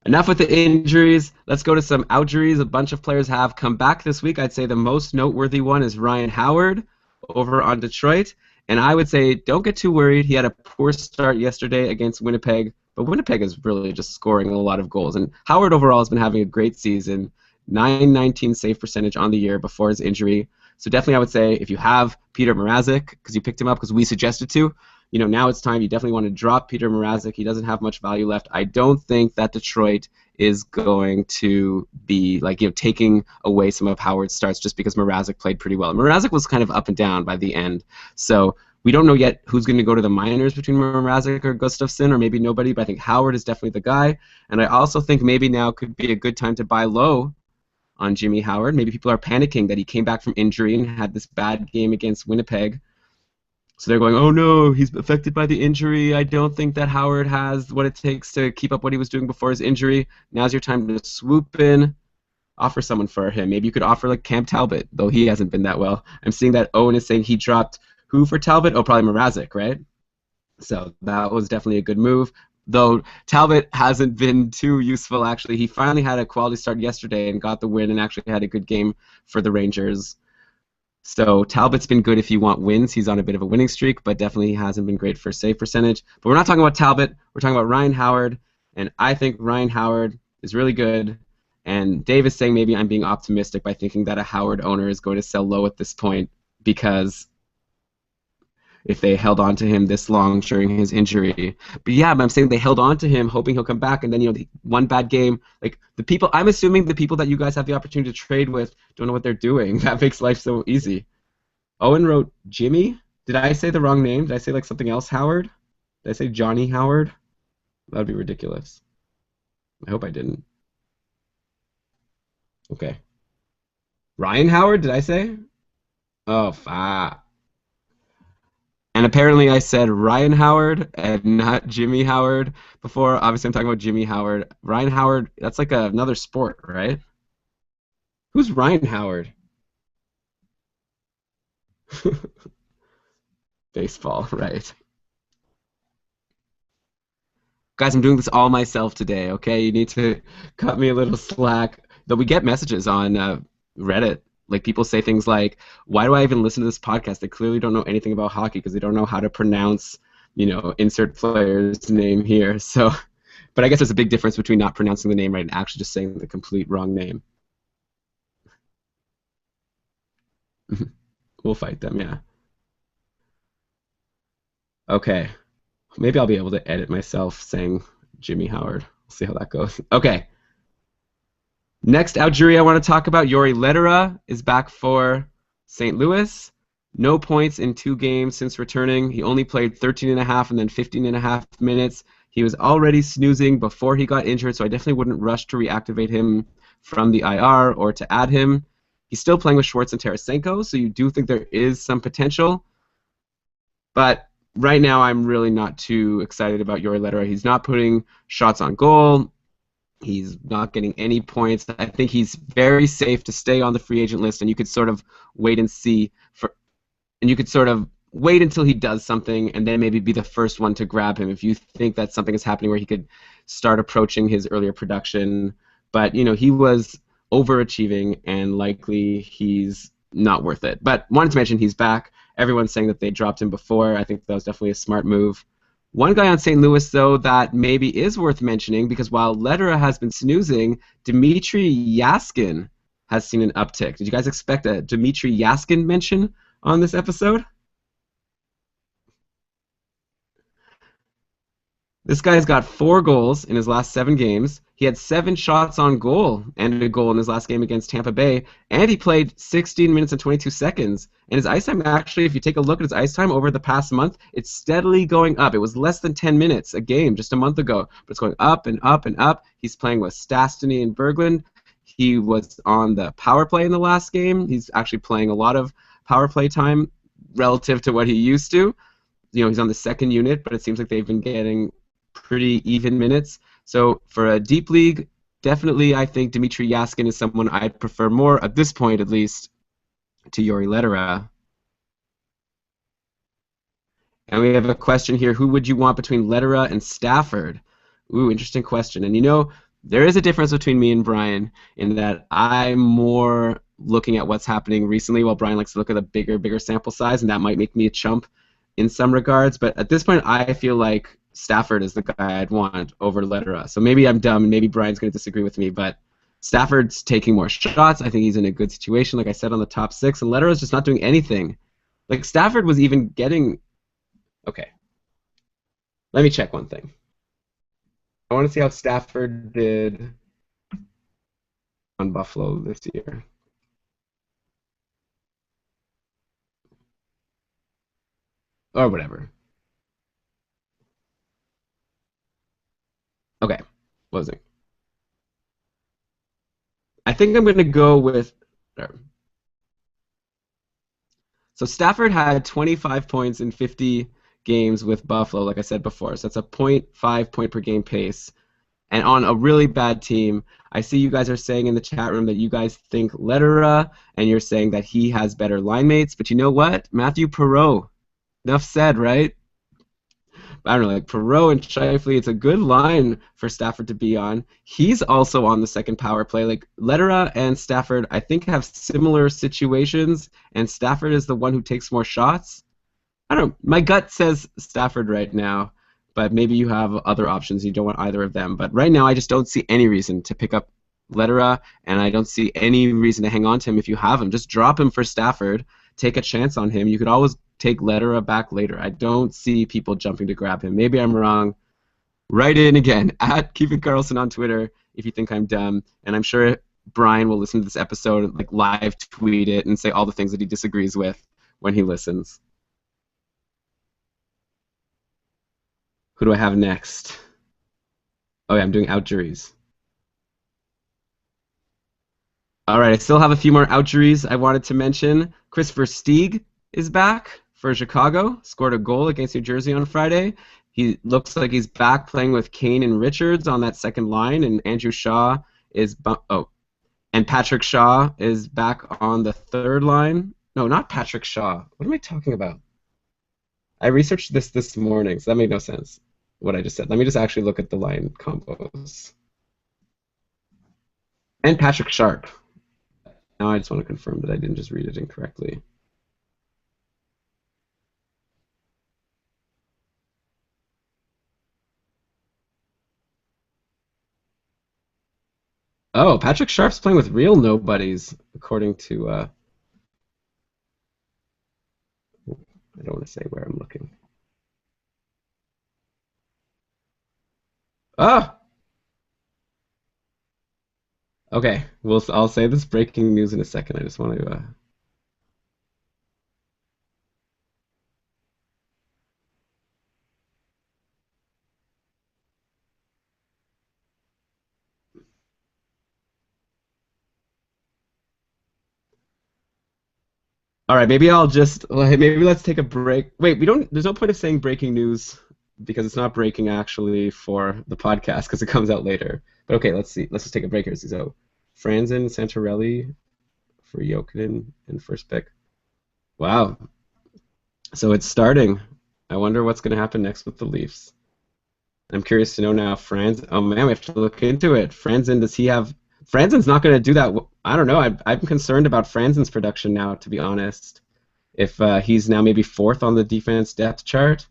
Enough with the injuries. Let's go to some outjuries. A bunch of players have come back this week. I'd say the most noteworthy one is Ryan Howard over on Detroit. And I would say don't get too worried. He had a poor start yesterday against Winnipeg, but Winnipeg is really just scoring a lot of goals. And Howard overall has been having a great season, .919 save percentage on the year before his injury. So definitely I would say if you have Peter Mrazek, because you picked him up because we suggested to, now it's time. You definitely want to drop Peter Mrazek. He doesn't have much value left. I don't think that Detroit is going to be taking away some of Howard's starts just because Mrazek played pretty well. Mrazek was kind of up and down by the end, so we don't know yet who's going to go to the minors between Mrazek or Gustafsson, or maybe nobody, but I think Howard is definitely the guy. And I also think maybe now could be a good time to buy low on Jimmy Howard. Maybe people are panicking that he came back from injury and had this bad game against Winnipeg. So they're going, oh no, he's affected by the injury. I don't think that Howard has what it takes to keep up what he was doing before his injury. Now's your time to swoop in, offer someone for him. Maybe you could offer like Cam Talbot, though he hasn't been that well. I'm seeing that Owen is saying he dropped who for Talbot? Oh, probably Mrazek, right? So that was definitely a good move. Though Talbot hasn't been too useful, actually. He finally had a quality start yesterday and got the win and actually had a good game for the Rangers. So Talbot's been good if you want wins. He's on a bit of a winning streak, but definitely hasn't been great for save percentage. But we're not talking about Talbot. We're talking about Ryan Howard, and I think Ryan Howard is really good. And Dave is saying maybe I'm being optimistic by thinking that a Howard owner is going to sell low at this point because if they held on to him this long during his injury. But yeah, I'm saying they held on to him hoping he'll come back, and then, one bad game. Like, the people, I'm assuming the people that you guys have the opportunity to trade with don't know what they're doing. That makes life so easy. Owen wrote Jimmy. Did I say the wrong name? Did I say like something else, Howard? Did I say Johnny Howard? That would be ridiculous. I hope I didn't. Okay. Ryan Howard, did I say? Oh, fuck. And apparently I said Ryan Howard and not Jimmy Howard before. Obviously I'm talking about Jimmy Howard. Ryan Howard, that's like another sport, right? Who's Ryan Howard? Baseball, right. Guys, I'm doing this all myself today, okay? You need to cut me a little slack. Though we get messages on Reddit. Like, people say things like, why do I even listen to this podcast? They clearly don't know anything about hockey because they don't know how to pronounce, insert player's name here. So, but I guess there's a big difference between not pronouncing the name right and actually just saying the complete wrong name. We'll fight them, yeah. Okay. Maybe I'll be able to edit myself saying Jimmy Howard. We'll see how that goes. Okay. Next outjury I want to talk about, Yori Lehterä is back for St. Louis. No points in 2 games since returning. He only played 13 and a half and then 15 and a half minutes. He was already snoozing before he got injured, so I definitely wouldn't rush to reactivate him from the IR or to add him. He's still playing with Schwartz and Tarasenko, so you do think there is some potential. But right now I'm really not too excited about Yori Lehterä. He's not putting shots on goal. He's not getting any points. I think he's very safe to stay on the free agent list, and you could sort of wait and see and you could sort of wait until he does something, and then maybe be the first one to grab him if you think that something is happening where he could start approaching his earlier production. But he was overachieving, and likely he's not worth it. But wanted to mention he's back. Everyone's saying that they dropped him before. I think that was definitely a smart move. One guy on St. Louis, though, that maybe is worth mentioning, because while Lehterä has been snoozing, Dmitry Yaskin has seen an uptick. Did you guys expect a Dmitry Yaskin mention on this episode? This guy's got 4 goals in his last 7 games. He had 7 shots on goal and a goal in his last game against Tampa Bay, and he played 16 minutes and 22 seconds. And his ice time, actually, if you take a look at his ice time over the past month, it's steadily going up. It was less than 10 minutes a game just a month ago, but it's going up and up and up. He's playing with Stastny and Berglund. He was on the power play in the last game. He's actually playing a lot of power play time relative to what he used to. He's on the second unit, but it seems like they've been getting pretty even minutes. So for a deep league, definitely I think Dmitry Yaskin is someone I'd prefer more, at this point at least, to Yori Lehterä. And we have a question here. Who would you want between Lehterä and Stafford? Ooh, interesting question. And there is a difference between me and Brian in that I'm more looking at what's happening recently, while Brian likes to look at a bigger sample size, and that might make me a chump in some regards. But at this point, I feel like Stafford is the guy I'd want over Lehterä. So maybe I'm dumb, and maybe Brian's going to disagree with me, but Stafford's taking more shots. I think he's in a good situation, like I said, on the top 6, and Lehterää's just not doing anything. Like, Stafford was even getting... Okay. Let me check one thing. I want to see how Stafford did on Buffalo this year. Or whatever. Okay. What was it? I think I'm going to go with. So Stafford had 25 points in 50 games with Buffalo, like I said before. So that's a .5 point per game pace. And on a really bad team, I see you guys are saying in the chat room that you guys think Lederer, and you're saying that he has better line mates. But you know what? Matthew Perreault. Enough said, right? I don't know, like Perreault and Shifley, it's a good line for Stafford to be on. He's also on the second power play. Like Lederer and Stafford, I think, have similar situations, and Stafford is the one who takes more shots. I don't know. My gut says Stafford right now, but maybe you have other options. You don't want either of them. But right now, I just don't see any reason to pick up Lederer, and I don't see any reason to hang on to him if you have him. Just drop him for Stafford. Take a chance on him. You could always take Lederer back later. I don't see people jumping to grab him. Maybe I'm wrong. Write in again at Keeping Karlsson on Twitter if you think I'm dumb, and I'm sure Brian will listen to this episode, like live tweet it, and say all the things that he disagrees with when he listens. Who do I have next? Oh yeah, I'm doing out juries. All right, I still have a few more out juries I wanted to mention. Chris Versteeg is back for Chicago, scored a goal against New Jersey on Friday. He looks like he's back playing with Kane and Richards on that second line, and Andrew Shaw is and Patrick Shaw is back on the third line. No, not Patrick Shaw. What am I talking about? I researched this morning, so that made no sense, what I just said. Let me just actually look at the line combos. And Patrick Sharp. Now I just want to confirm that I didn't just read it incorrectly. Oh, Patrick Sharp's playing with real nobodies, according to, I don't want to say where I'm looking. Oh! Okay, I'll say this breaking news in a second. I just want to, All right, maybe maybe let's take a break. Wait, there's no point of saying breaking news because it's not breaking actually for the podcast because it comes out later. But okay, let's see. Let's just take a break here. So, Franzen, Santorelli for Jokinen and first pick. Wow. So it's starting. I wonder what's going to happen next with the Leafs. I'm curious to know now, oh man, we have to look into it. Franzen, does he have... Franzen's not going to do that. I don't know. I'm concerned about Franzen's production now, to be honest. If he's now maybe fourth on the defense depth chart.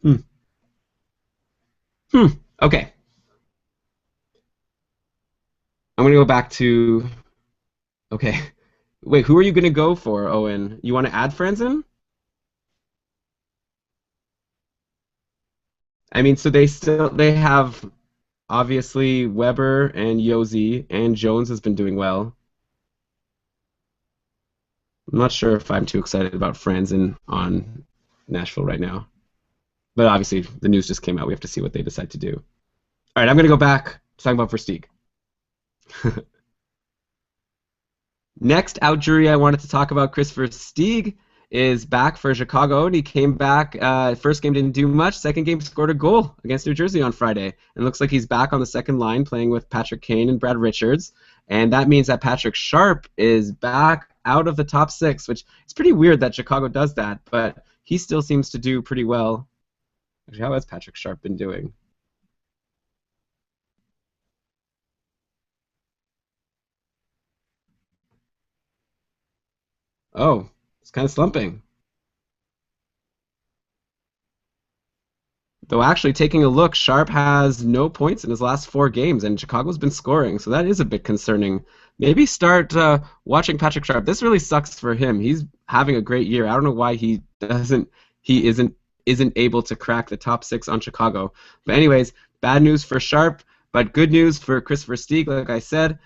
Okay. I'm going to go back to... Okay. Wait, who are you going to go for, Owen? You want to add Franzen? I mean, so they have obviously Weber and Josi, and Jones has been doing well. I'm not sure if I'm too excited about Franzen on Nashville right now. But obviously, the news just came out. We have to see what they decide to do. All right, I'm going to go back to talking about Versteeg. Next out jury I wanted to talk about, Chris Versteeg, is back for Chicago, and he came back. First game didn't do much. Second game scored a goal against New Jersey on Friday. And looks like he's back on the second line playing with Patrick Kane and Brad Richards. And that means that Patrick Sharp is back out of the top six, which is pretty weird that Chicago does that, but he still seems to do pretty well. Actually, how has Patrick Sharp been doing? Oh, it's kind of slumping. Though actually, taking a look, Sharp has no points in his last 4 games, and Chicago's been scoring, so that is a bit concerning. Maybe start watching Patrick Sharp. This really sucks for him. He's having a great year. I don't know why he isn't able to crack the top 6 on Chicago. But anyways, bad news for Sharp, but good news for Chris Versteeg. Like I said,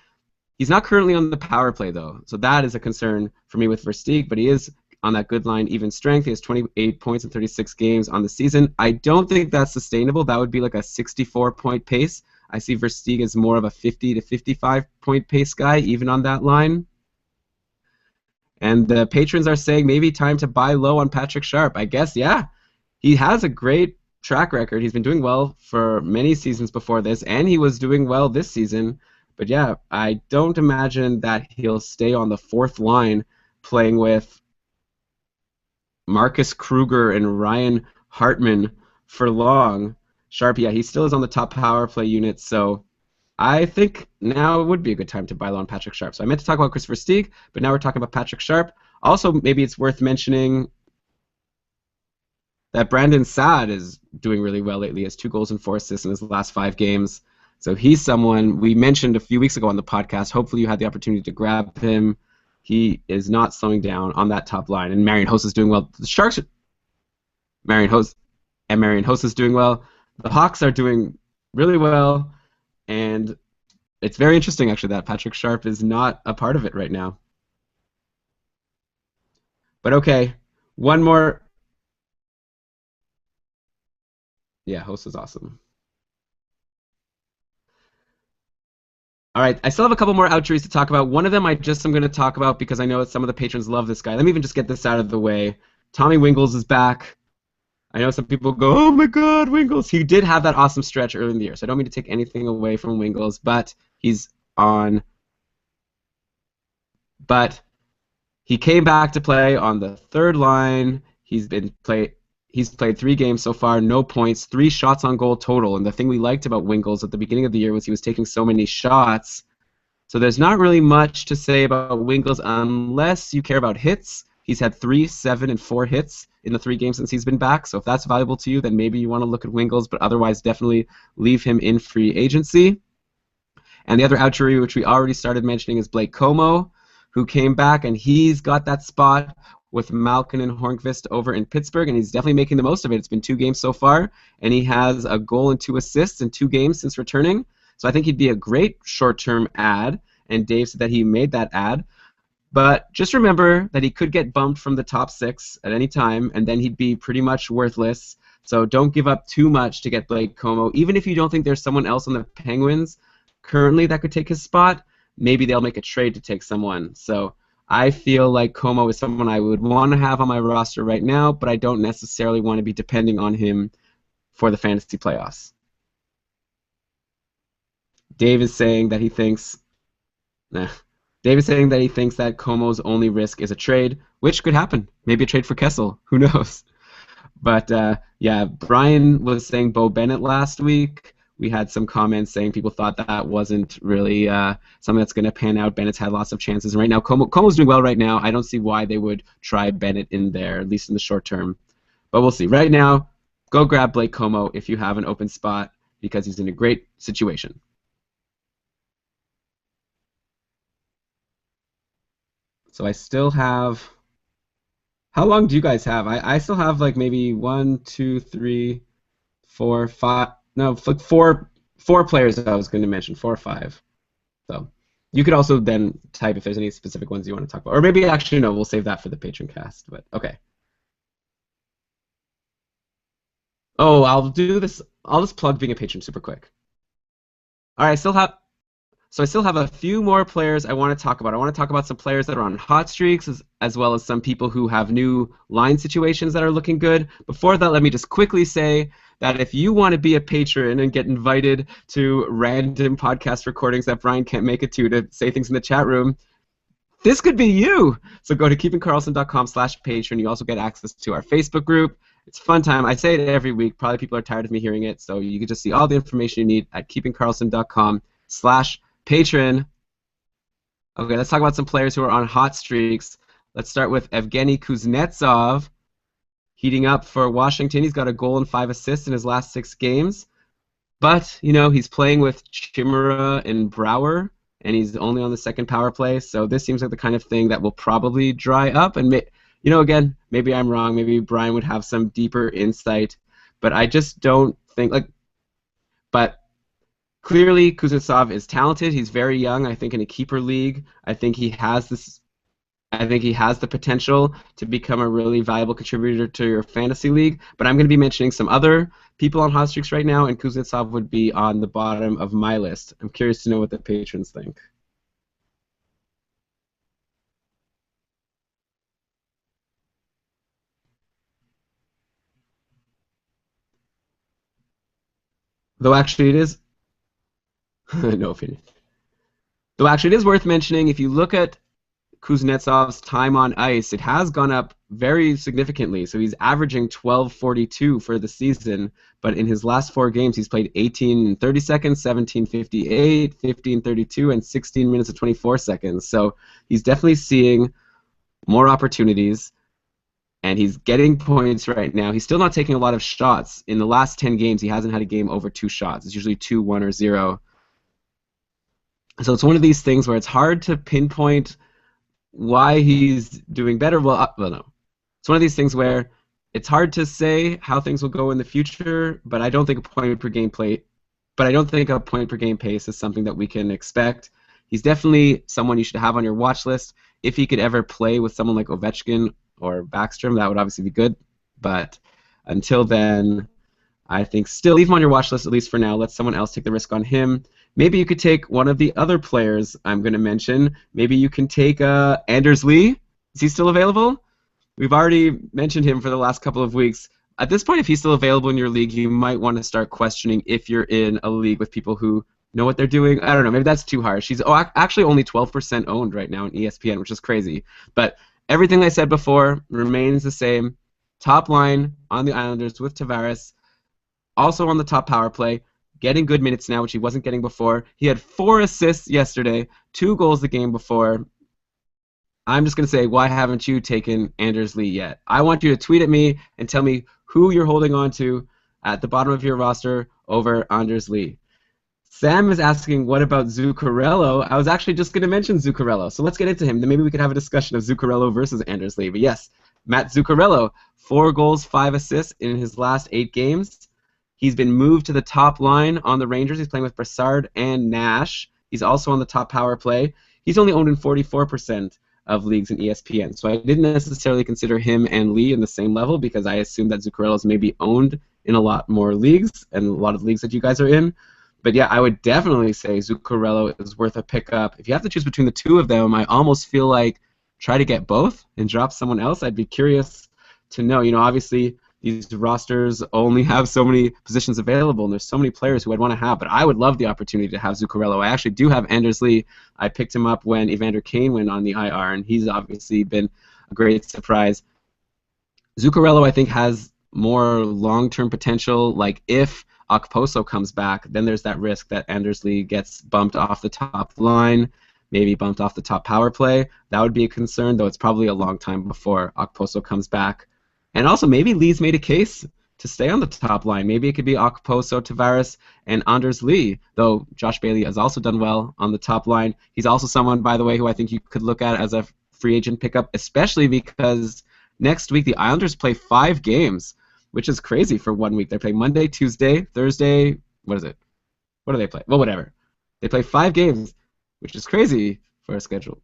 he's not currently on the power play though, so that is a concern for me with Versteeg. But he is on that good line, even strength. He has 28 points in 36 games on the season. I don't think that's sustainable. That would be like a 64-point pace. I see Versteeg as more of a 50 to 55 point pace guy, even on that line. And the patrons are saying maybe time to buy low on Patrick Sharp. I guess, yeah. He has a great track record. He's been doing well for many seasons before this, and he was doing well this season. But yeah, I don't imagine that he'll stay on the fourth line playing with Marcus Kruger and Ryan Hartman for long. Sharp, yeah, he still is on the top power play unit, so I think now would be a good time to buy low on Patrick Sharp. So I meant to talk about Christopher Stieg, but now we're talking about Patrick Sharp. Also, maybe it's worth mentioning that Brandon Saad is doing really well lately. He has 2 goals and 4 assists in his last 5 games. So he's someone we mentioned a few weeks ago on the podcast. Hopefully you had the opportunity to grab him. He is not slowing down on that top line. And Marian Hossa is doing well. The Sharks are... Marian Hossa is doing well. The Hawks are doing really well. And it's very interesting, actually, that Patrick Sharp is not a part of it right now. But okay, one more... Yeah, Hossa's awesome. All right, I still have a couple more outjuries to talk about. One of them I just am going to talk about because I know that some of the patrons love this guy. Let me even just get this out of the way. Tommy Wingles is back. I know some people go, oh my God, Wingles. He did have that awesome stretch early in the year, so I don't mean to take anything away from Wingles, but he's on. But he came back to play on the third line. He's played 3 games so far, no points, 3 shots on goal total. And the thing we liked about Wingles at the beginning of the year was he was taking so many shots. So there's not really much to say about Wingles unless you care about hits. He's had 3, 7, and 4 hits in the 3 games since he's been back. So if that's valuable to you, then maybe you want to look at Wingles, but otherwise definitely leave him in free agency. And the other outjury, which we already started mentioning, is Blake Como, who came back, and he's got that spot with Malkin and Hornqvist over in Pittsburgh, and he's definitely making the most of it. It's been 2 games so far, and he has a goal and 2 assists in 2 games since returning. So I think he'd be a great short-term ad, and Dave said that he made that ad. But just remember that he could get bumped from the top 6 at any time, and then he'd be pretty much worthless. So don't give up too much to get Blake Como. Even if you don't think there's someone else on the Penguins currently that could take his spot, maybe they'll make a trade to take someone. So I feel like Como is someone I would want to have on my roster right now, but I don't necessarily want to be depending on him for the fantasy playoffs. Dave is saying that he thinks... Dave is saying that he thinks that Como's only risk is a trade, which could happen. Maybe a trade for Kessel. Who knows? But, yeah, Brian was saying Bo Bennett last week. We had some comments saying people thought that wasn't really something that's going to pan out. Bennett's had lots of chances. And right now, Como's doing well right now. I don't see why they would try Bennett in there, at least in the short term. But we'll see. Right now, go grab Blake Como if you have an open spot because he's in a great situation. So I still have... How long do you guys have? I still have like maybe 1, 2, 3, 4, 5... No, four players that I was going to mention, 4 or 5. So you could also then type if there's any specific ones you want to talk about. Or maybe actually no, we'll save that for the patron cast. But okay. Oh, I'll do this. I'll just plug being a patron super quick. All right, I still have a few more players I want to talk about. I want to talk about some players that are on hot streaks as well as some people who have new line situations that are looking good. Before that, let me just quickly say that if you want to be a patron and get invited to random podcast recordings that Brian can't make it to say things in the chat room, this could be you. So go to keepingkarlsson.com/patron. You also get access to our Facebook group. It's a fun time. I say it every week. Probably people are tired of me hearing it. So you can just see all the information you need at keepingkarlsson.com/patron. Okay, let's talk about some players who are on hot streaks. Let's start with Evgeny Kuznetsov. Heating up for Washington. He's got a goal and 5 assists in his last 6 games. But, you know, he's playing with Chimera and Brouwer, and he's only on the second power play. So this seems like the kind of thing that will probably dry up. And, you know, again, maybe I'm wrong. Maybe Brian would have some deeper insight. But I just don't think, but clearly Kuznetsov is talented. He's very young, I think, in a keeper league. I think he has this... I think he has the potential to become a really valuable contributor to your fantasy league. But I'm going to be mentioning some other people on hot streaks right now, and Kuznetsov would be on the bottom of my list. I'm curious to know what the patrons think. Though actually it is no opinion. Though actually it is worth mentioning if you look at Kuznetsov's time on ice, it has gone up very significantly. So he's averaging 12:42 for the season, but in his last 4 games, he's played 18 and 30 seconds, 17:58, 15:32, and 16 minutes and 24 seconds. So he's definitely seeing more opportunities, and he's getting points right now. He's still not taking a lot of shots. In the last 10 games, he hasn't had a game over 2 shots. It's usually 2, 1, or 0. So it's one of these things where it's hard to pinpoint why he's doing better. Well, no. It's one of these things where it's hard to say how things will go in the future, but I don't think a point per game play, but I don't think a point per game pace is something that we can expect. He's definitely someone you should have on your watch list. If he could ever play with someone like Ovechkin or Backstrom, that would obviously be good. But until then, I think still leave him on your watch list at least for now. Let someone else take the risk on him. Maybe you could take one of the other players I'm going to mention. Maybe you can take Anders Lee. Is he still available? We've already mentioned him for the last couple of weeks. At this point, if he's still available in your league, you might want to start questioning if you're in a league with people who know what they're doing. I don't know. Maybe that's too harsh. He's actually only 12% owned right now in ESPN, which is crazy. But everything I said before remains the same. Top line on the Islanders with Tavares. Also on the top power play, getting good minutes now, which he wasn't getting before. He had 4 assists yesterday, 2 goals the game before. I'm just going to say, why haven't you taken Anders Lee yet? I want you to tweet at me and tell me who you're holding on to at the bottom of your roster over Anders Lee. Sam is asking, what about Zuccarello? I was actually just going to mention Zuccarello, so let's get into him. Then maybe we could have a discussion of Zuccarello versus Anders Lee. But yes, Matt Zuccarello, 4 goals, 5 assists in his last 8 games. He's been moved to the top line on the Rangers. He's playing with Brassard and Nash. He's also on the top power play. He's only owned in 44% of leagues in ESPN. So I didn't necessarily consider him and Lee in the same level because I assumed that Zuccarello is maybe owned in a lot more leagues and a lot of leagues that you guys are in. But yeah, I would definitely say Zuccarello is worth a pickup. If you have to choose between the two of them, I almost feel like try to get both and drop someone else. I'd be curious to know. You know, obviously these rosters only have so many positions available, and there's so many players who I'd want to have, but I would love the opportunity to have Zuccarello. I actually do have Anders Lee. I picked him up when Evander Kane went on the IR, and he's obviously been a great surprise. Zuccarello, I think, has more long-term potential. Like, if Okposo comes back, then there's that risk that Anders Lee gets bumped off the top line, maybe bumped off the top power play. That would be a concern, though it's probably a long time before Okposo comes back. And also, maybe Lee's made a case to stay on the top line. Maybe it could be Okposo, Tavares, and Anders Lee, though Josh Bailey has also done well on the top line. He's also someone, by the way, who I think you could look at as a free agent pickup, especially because next week the Islanders play 5 games, which is crazy for 1 week. They play Monday, Tuesday, Thursday. What is it? What do they play? Well, whatever. They play 5 games, which is crazy for a schedule.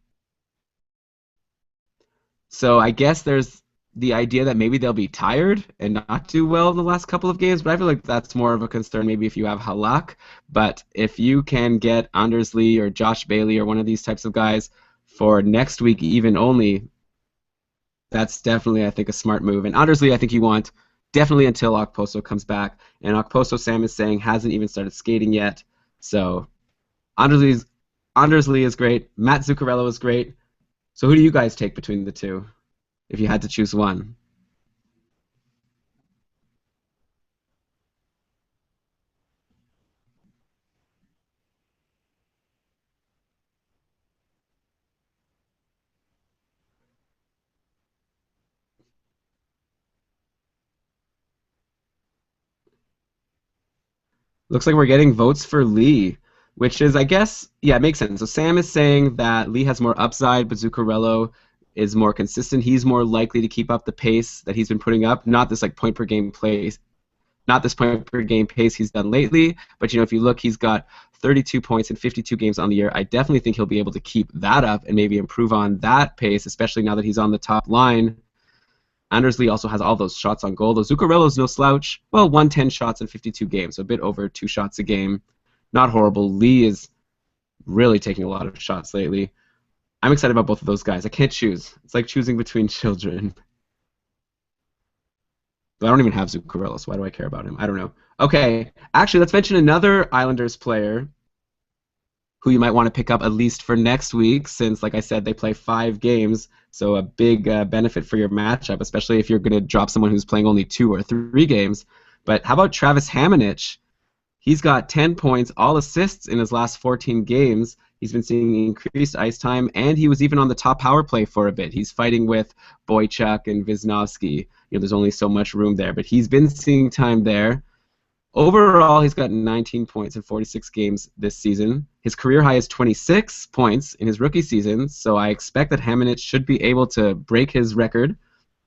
So I guess there's the idea that maybe they'll be tired and not do well in the last couple of games, but I feel like that's more of a concern maybe if you have Halak. But if you can get Anders Lee or Josh Bailey or one of these types of guys for next week even only, that's definitely, I think, a smart move. And Anders Lee, I think you want definitely until Okposo comes back. And Okposo, Sam is saying, hasn't even started skating yet. So Anders Lee is great. Matt Zuccarello is great. So who do you guys take between the two, if you had to choose one? Looks like we're getting votes for Lee, which is, I guess, yeah, it makes sense. So Sam is saying that Lee has more upside, but Zuccarello is more consistent. He's more likely to keep up the pace that he's been putting up, not this like point per game pace he's done lately. But you know, if you look, he's got 32 points in 52 games on the year. I definitely think he'll be able to keep that up and maybe improve on that pace, especially now that he's on the top line. Anders Lee also has all those shots on goal. Though Zuccarello's no slouch. Well, 110 shots in 52 games, so a bit over 2 shots a game. Not horrible. Lee is really taking a lot of shots lately. I'm excited about both of those guys. I can't choose. It's like choosing between children. I don't even have Zuccarello, so why do I care about him? I don't know. Okay, actually, let's mention another Islanders player who you might want to pick up at least for next week, since, like I said, they play 5 games, so a big benefit for your matchup, especially if you're going to drop someone who's playing only 2 or 3 games. But how about Travis Hamonic? He's got 10 points, all assists in his last 14 games. He's been seeing increased ice time, and he was even on the top power play for a bit. He's fighting with Boychuk and Wisnowski. There's only so much room there, but he's been seeing time there. Overall, he's got 19 points in 46 games this season. His career high is 26 points in his rookie season, so I expect that Hamonic should be able to break his record,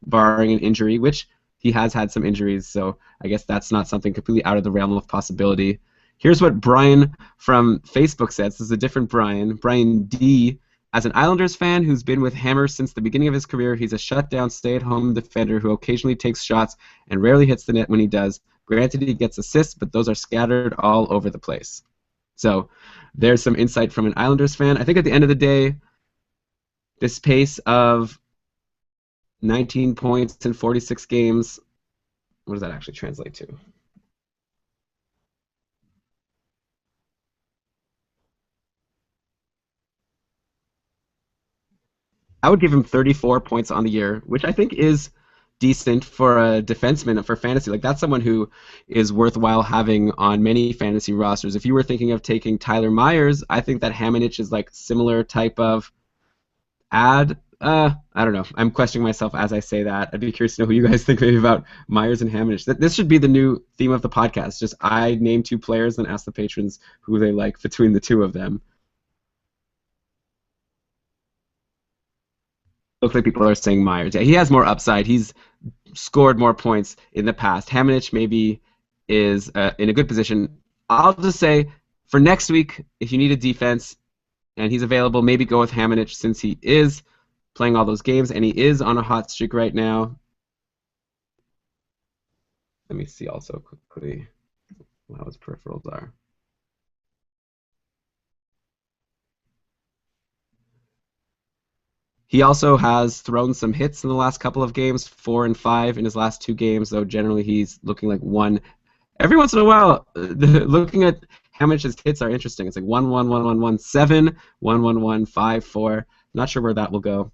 barring an injury, which he has had some injuries, so I guess that's not something completely out of the realm of possibility. Here's what Brian from Facebook says. This is a different Brian. Brian D. As an Islanders fan who's been with Hammer since the beginning of his career, he's a shutdown, stay-at-home defender who occasionally takes shots and rarely hits the net when he does. Granted, he gets assists, but those are scattered all over the place. So there's some insight from an Islanders fan. I think at the end of the day, this pace of 19 points in 46 games, what does that actually translate to? I would give him 34 points on the year, which I think is decent for a defenseman for fantasy. Like, that's someone who is worthwhile having on many fantasy rosters. If you were thinking of taking Tyler Myers, I think that Hamonic is like similar type of ad. I don't know. I'm questioning myself as I say that. I'd be curious to know who you guys think maybe about Myers and Hamonic. This should be the new theme of the podcast. Just I name 2 players and ask the patrons who they like between the 2 of them. Looks like people are saying Myers. Yeah, he has more upside. He's scored more points in the past. Hamonic maybe is in a good position. I'll just say for next week, if you need a defense and he's available, maybe go with Hamonic since he is playing all those games and he is on a hot streak right now. Let me see also quickly how his peripherals are. He also has thrown some hits in the last couple of games, 4 and 5 in his last 2 games, though generally he's looking like 1. Every once in a while, looking at how much his hits are interesting. It's like 1 1 1 1 1 7, 1 1 1 5 4. Not sure where that will go.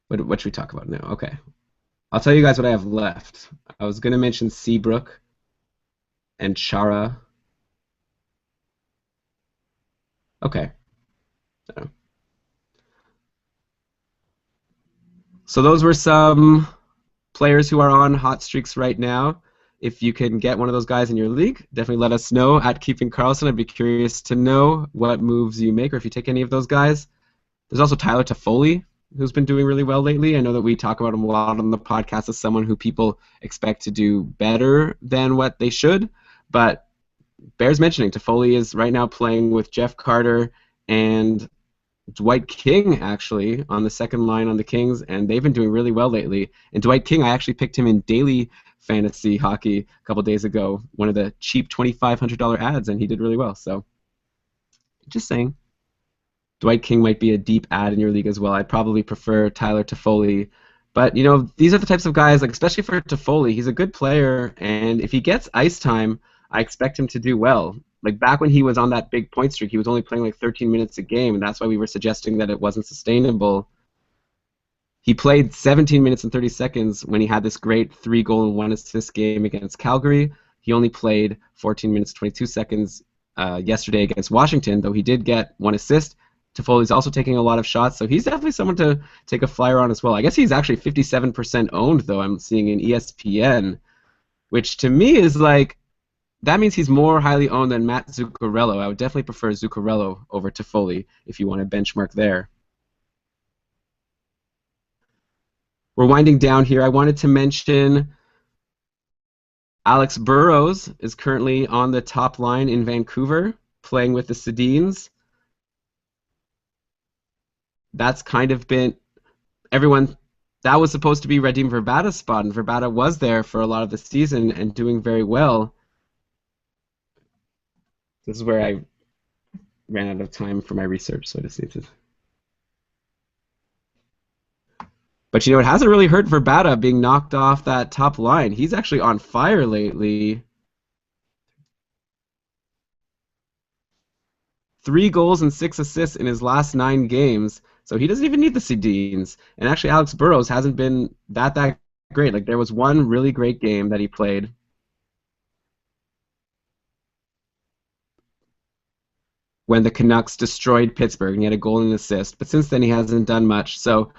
What should we talk about now? Okay. I'll tell you guys what I have left. I was going to mention Seabrook and Chara. Okay. So those were some players who are on hot streaks right now. If you can get one of those guys in your league, definitely let us know at Keeping Karlsson. I'd be curious to know what moves you make or if you take any of those guys. There's also Tyler Toffoli, who's been doing really well lately. I know that we talk about him a lot on the podcast as someone who people expect to do better than what they should, but bears mentioning, Toffoli is right now playing with Jeff Carter and Dwight King, actually, on the second line on the Kings, and they've been doing really well lately. And Dwight King, I actually picked him in daily fantasy hockey a couple days ago, one of the cheap $2,500 ads, and he did really well. So, just saying. Dwight King might be a deep ad in your league as well. I'd probably prefer Tyler Toffoli. But, these are the types of guys, like especially for Toffoli, he's a good player, and if he gets ice time, I expect him to do well. Like back when he was on that big point streak, he was only playing like 13 minutes a game, and that's why we were suggesting that it wasn't sustainable. He played 17 minutes and 30 seconds when he had this great 3-goal and 1-assist game against Calgary. He only played 14 minutes 22 seconds yesterday against Washington, though he did get 1 assist. Toffoli's also taking a lot of shots, so he's definitely someone to take a flyer on as well. I guess he's actually 57% owned, though, I'm seeing in ESPN, which to me is like, that means he's more highly owned than Matt Zuccarello. I would definitely prefer Zuccarello over Toffoli if you want to benchmark there. we're winding down here. I wanted to mention Alex Burrows is currently on the top line in Vancouver, playing with the Sedins. That's kind of been everyone. That was supposed to be Radim Verbata's spot, and Verbata was there for a lot of the season and doing very well. This is where I ran out of time for my research, so I just need to. But it hasn't really hurt Verbata being knocked off that top line. He's actually on fire lately. 3 goals and 6 assists in his last 9 games. So he doesn't even need the Sedins. And actually, Alex Burrows hasn't been that great. Like there was one really great game that he played when the Canucks destroyed Pittsburgh and he had a goal and an assist. But since then, he hasn't done much. So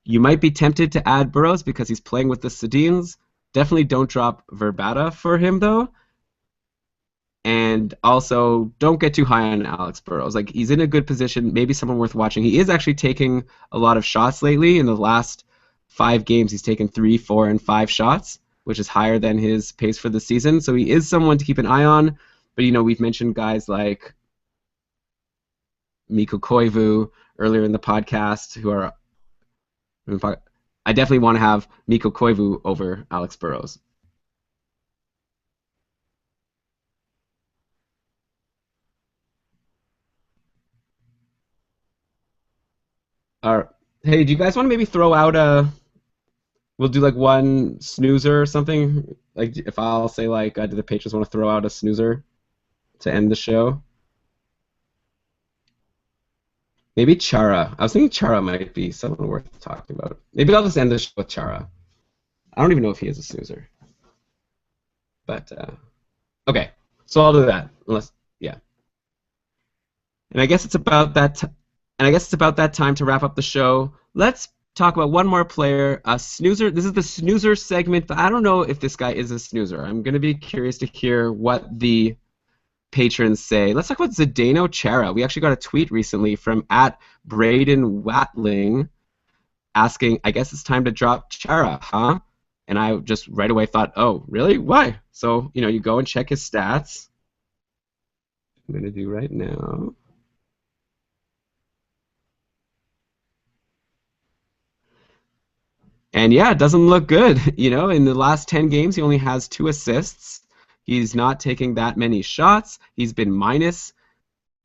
you might be tempted to add Burrows because he's playing with the Sedins. Definitely don't drop Verbata for him, though. And also, don't get too high on Alex Burrows. Like, he's in a good position, maybe someone worth watching. He is actually taking a lot of shots lately. In the last 5 games, he's taken 3, 4, and 5 shots, which is higher than his pace for the season. So he is someone to keep an eye on. But, we've mentioned guys like Mikko Koivu earlier in the podcast who are... I definitely want to have Mikko Koivu over Alex Burrows. Hey, do you guys want to maybe throw out a... We'll do like one snoozer or something? Like if I'll say like, do the Patriots want to throw out a snoozer to end the show? Maybe Chara. I was thinking Chara might be someone worth talking about. Maybe I'll just end the show with Chara. I don't even know if he is a snoozer. But, okay. So I'll do that. Yeah. And I guess it's about that time to wrap up the show. Let's talk about one more player, a snoozer. This is the snoozer segment, but I don't know if this guy is a snoozer. I'm going to be curious to hear what the patrons say. Let's talk about Zdeno Chara. We actually got a tweet recently from @Braden Watling asking, I guess it's time to drop Chara, huh? And I just right away thought, oh, really? Why? So, you go and check his stats. I'm going to do right now. And yeah, it doesn't look good. In the last 10 games, he only has 2 assists. He's not taking that many shots. He's been minus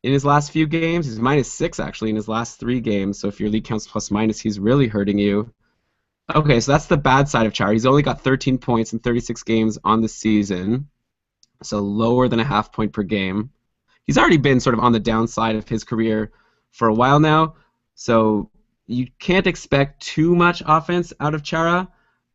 in his last few games. He's -6 actually in his last 3 games. So if your league counts plus minus, he's really hurting you. Okay, so that's the bad side of Chara. He's only got 13 points in 36 games on the season, so lower than a half point per game. He's already been sort of on the downside of his career for a while now, so you can't expect too much offense out of Chara.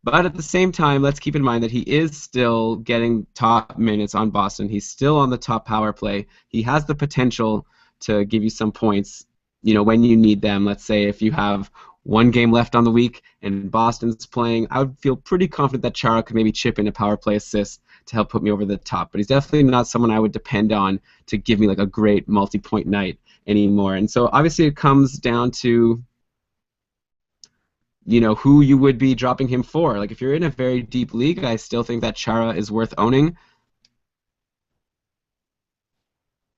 But at the same time, let's keep in mind that he is still getting top minutes on Boston. He's still on the top power play. He has the potential to give you some points, when you need them. Let's say if you have 1 game left on the week and Boston's playing, I would feel pretty confident that Chara could maybe chip in a power play assist to help put me over the top. But he's definitely not someone I would depend on to give me like a great multi-point night anymore. And so obviously it comes down to who you would be dropping him for. Like if you're in a very deep league, I still think that Chara is worth owning.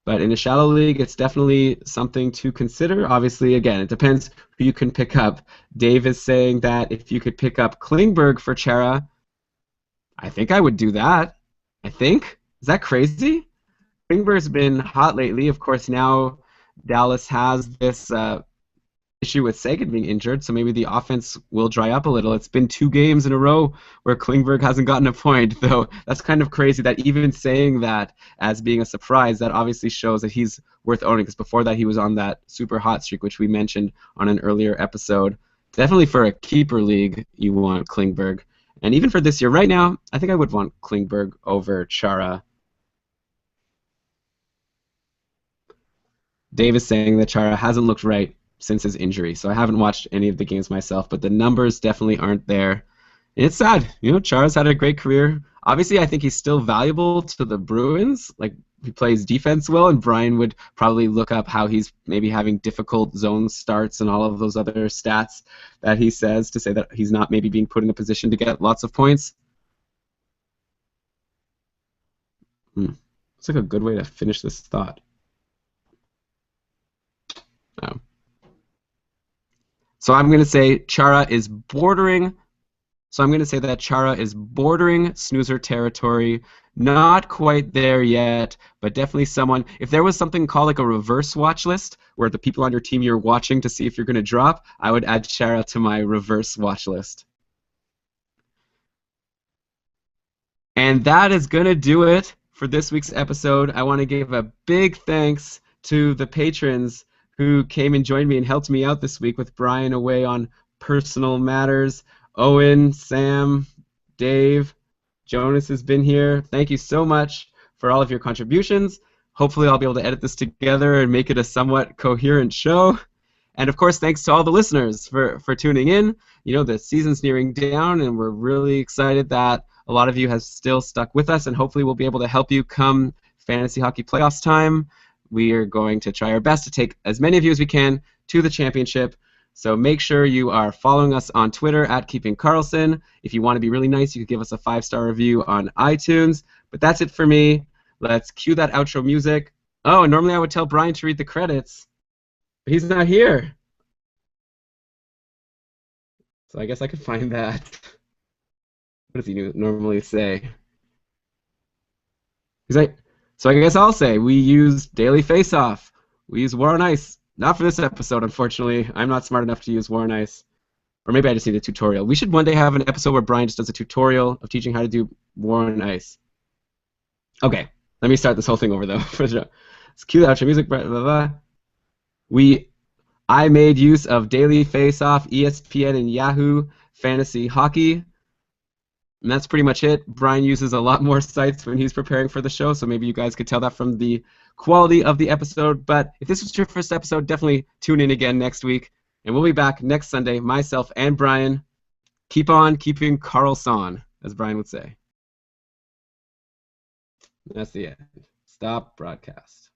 But in a shallow league, it's definitely something to consider. Obviously, again, it depends who you can pick up. Dave is saying that if you could pick up Klingberg for Chara, I think I would do that. I think. Is that crazy? Klingberg's been hot lately. Of course, now Dallas has this issue with Sagan being injured, so maybe the offense will dry up a little. It's been 2 games in a row where Klingberg hasn't gotten a point, though that's kind of crazy that even saying that as being a surprise, that obviously shows that he's worth owning, because before that he was on that super hot streak, which we mentioned on an earlier episode. Definitely for a keeper league, you want Klingberg. And even for this year, right now, I think I would want Klingberg over Chara. Dave is saying that Chara hasn't looked right since his injury, so I haven't watched any of the games myself, but the numbers definitely aren't there. And it's sad. Chara's had a great career. Obviously, I think he's still valuable to the Bruins. Like, he plays defense well, and Brian would probably look up how he's maybe having difficult zone starts and all of those other stats that he says to say that he's not maybe being put in a position to get lots of points. It's like a good way to finish this thought. Oh. So I'm going to say Chara is bordering. So I'm going to say that Chara is bordering snoozer territory. Not quite there yet, but definitely someone. If there was something called like a reverse watch list, where the people on your team you're watching to see if you're going to drop, I would add Chara to my reverse watch list. And that is going to do it for this week's episode. I want to give a big thanks to the patrons who came and joined me and helped me out this week with Brian away on personal matters. Owen, Sam, Dave, Jonas has been here. Thank you so much for all of your contributions. Hopefully I'll be able to edit this together and make it a somewhat coherent show. And of course, thanks to all the listeners for tuning in. You know, the season's nearing down, and we're really excited that a lot of you have still stuck with us, and hopefully we'll be able to help you come fantasy hockey playoffs time. We are going to try our best to take as many of you as we can to the championship. So make sure you are following us on Twitter at Keeping Karlsson. If you want to be really nice, you could give us a 5-star review on iTunes. But that's it for me. Let's cue that outro music. Oh, and normally I would tell Brian to read the credits, but he's not here. So I guess I could find that. What does he normally say? He's like, so I guess I'll say we use Daily Face-Off. We use War on Ice. Not for this episode, unfortunately. I'm not smart enough to use War on Ice. Or maybe I just need a tutorial. We should one day have an episode where Brian just does a tutorial of teaching how to do War on Ice. Okay, let me start this whole thing over, though. Let's cue the outro music. Blah, blah, blah. I made use of Daily Face-Off, ESPN, and Yahoo Fantasy Hockey. And that's pretty much it. Brian uses a lot more sites when he's preparing for the show, so maybe you guys could tell that from the quality of the episode. But if this was your first episode, definitely tune in again next week. And we'll be back next Sunday, myself and Brian. Keep on keeping Karlsson, as Brian would say. That's the end. Stop broadcast.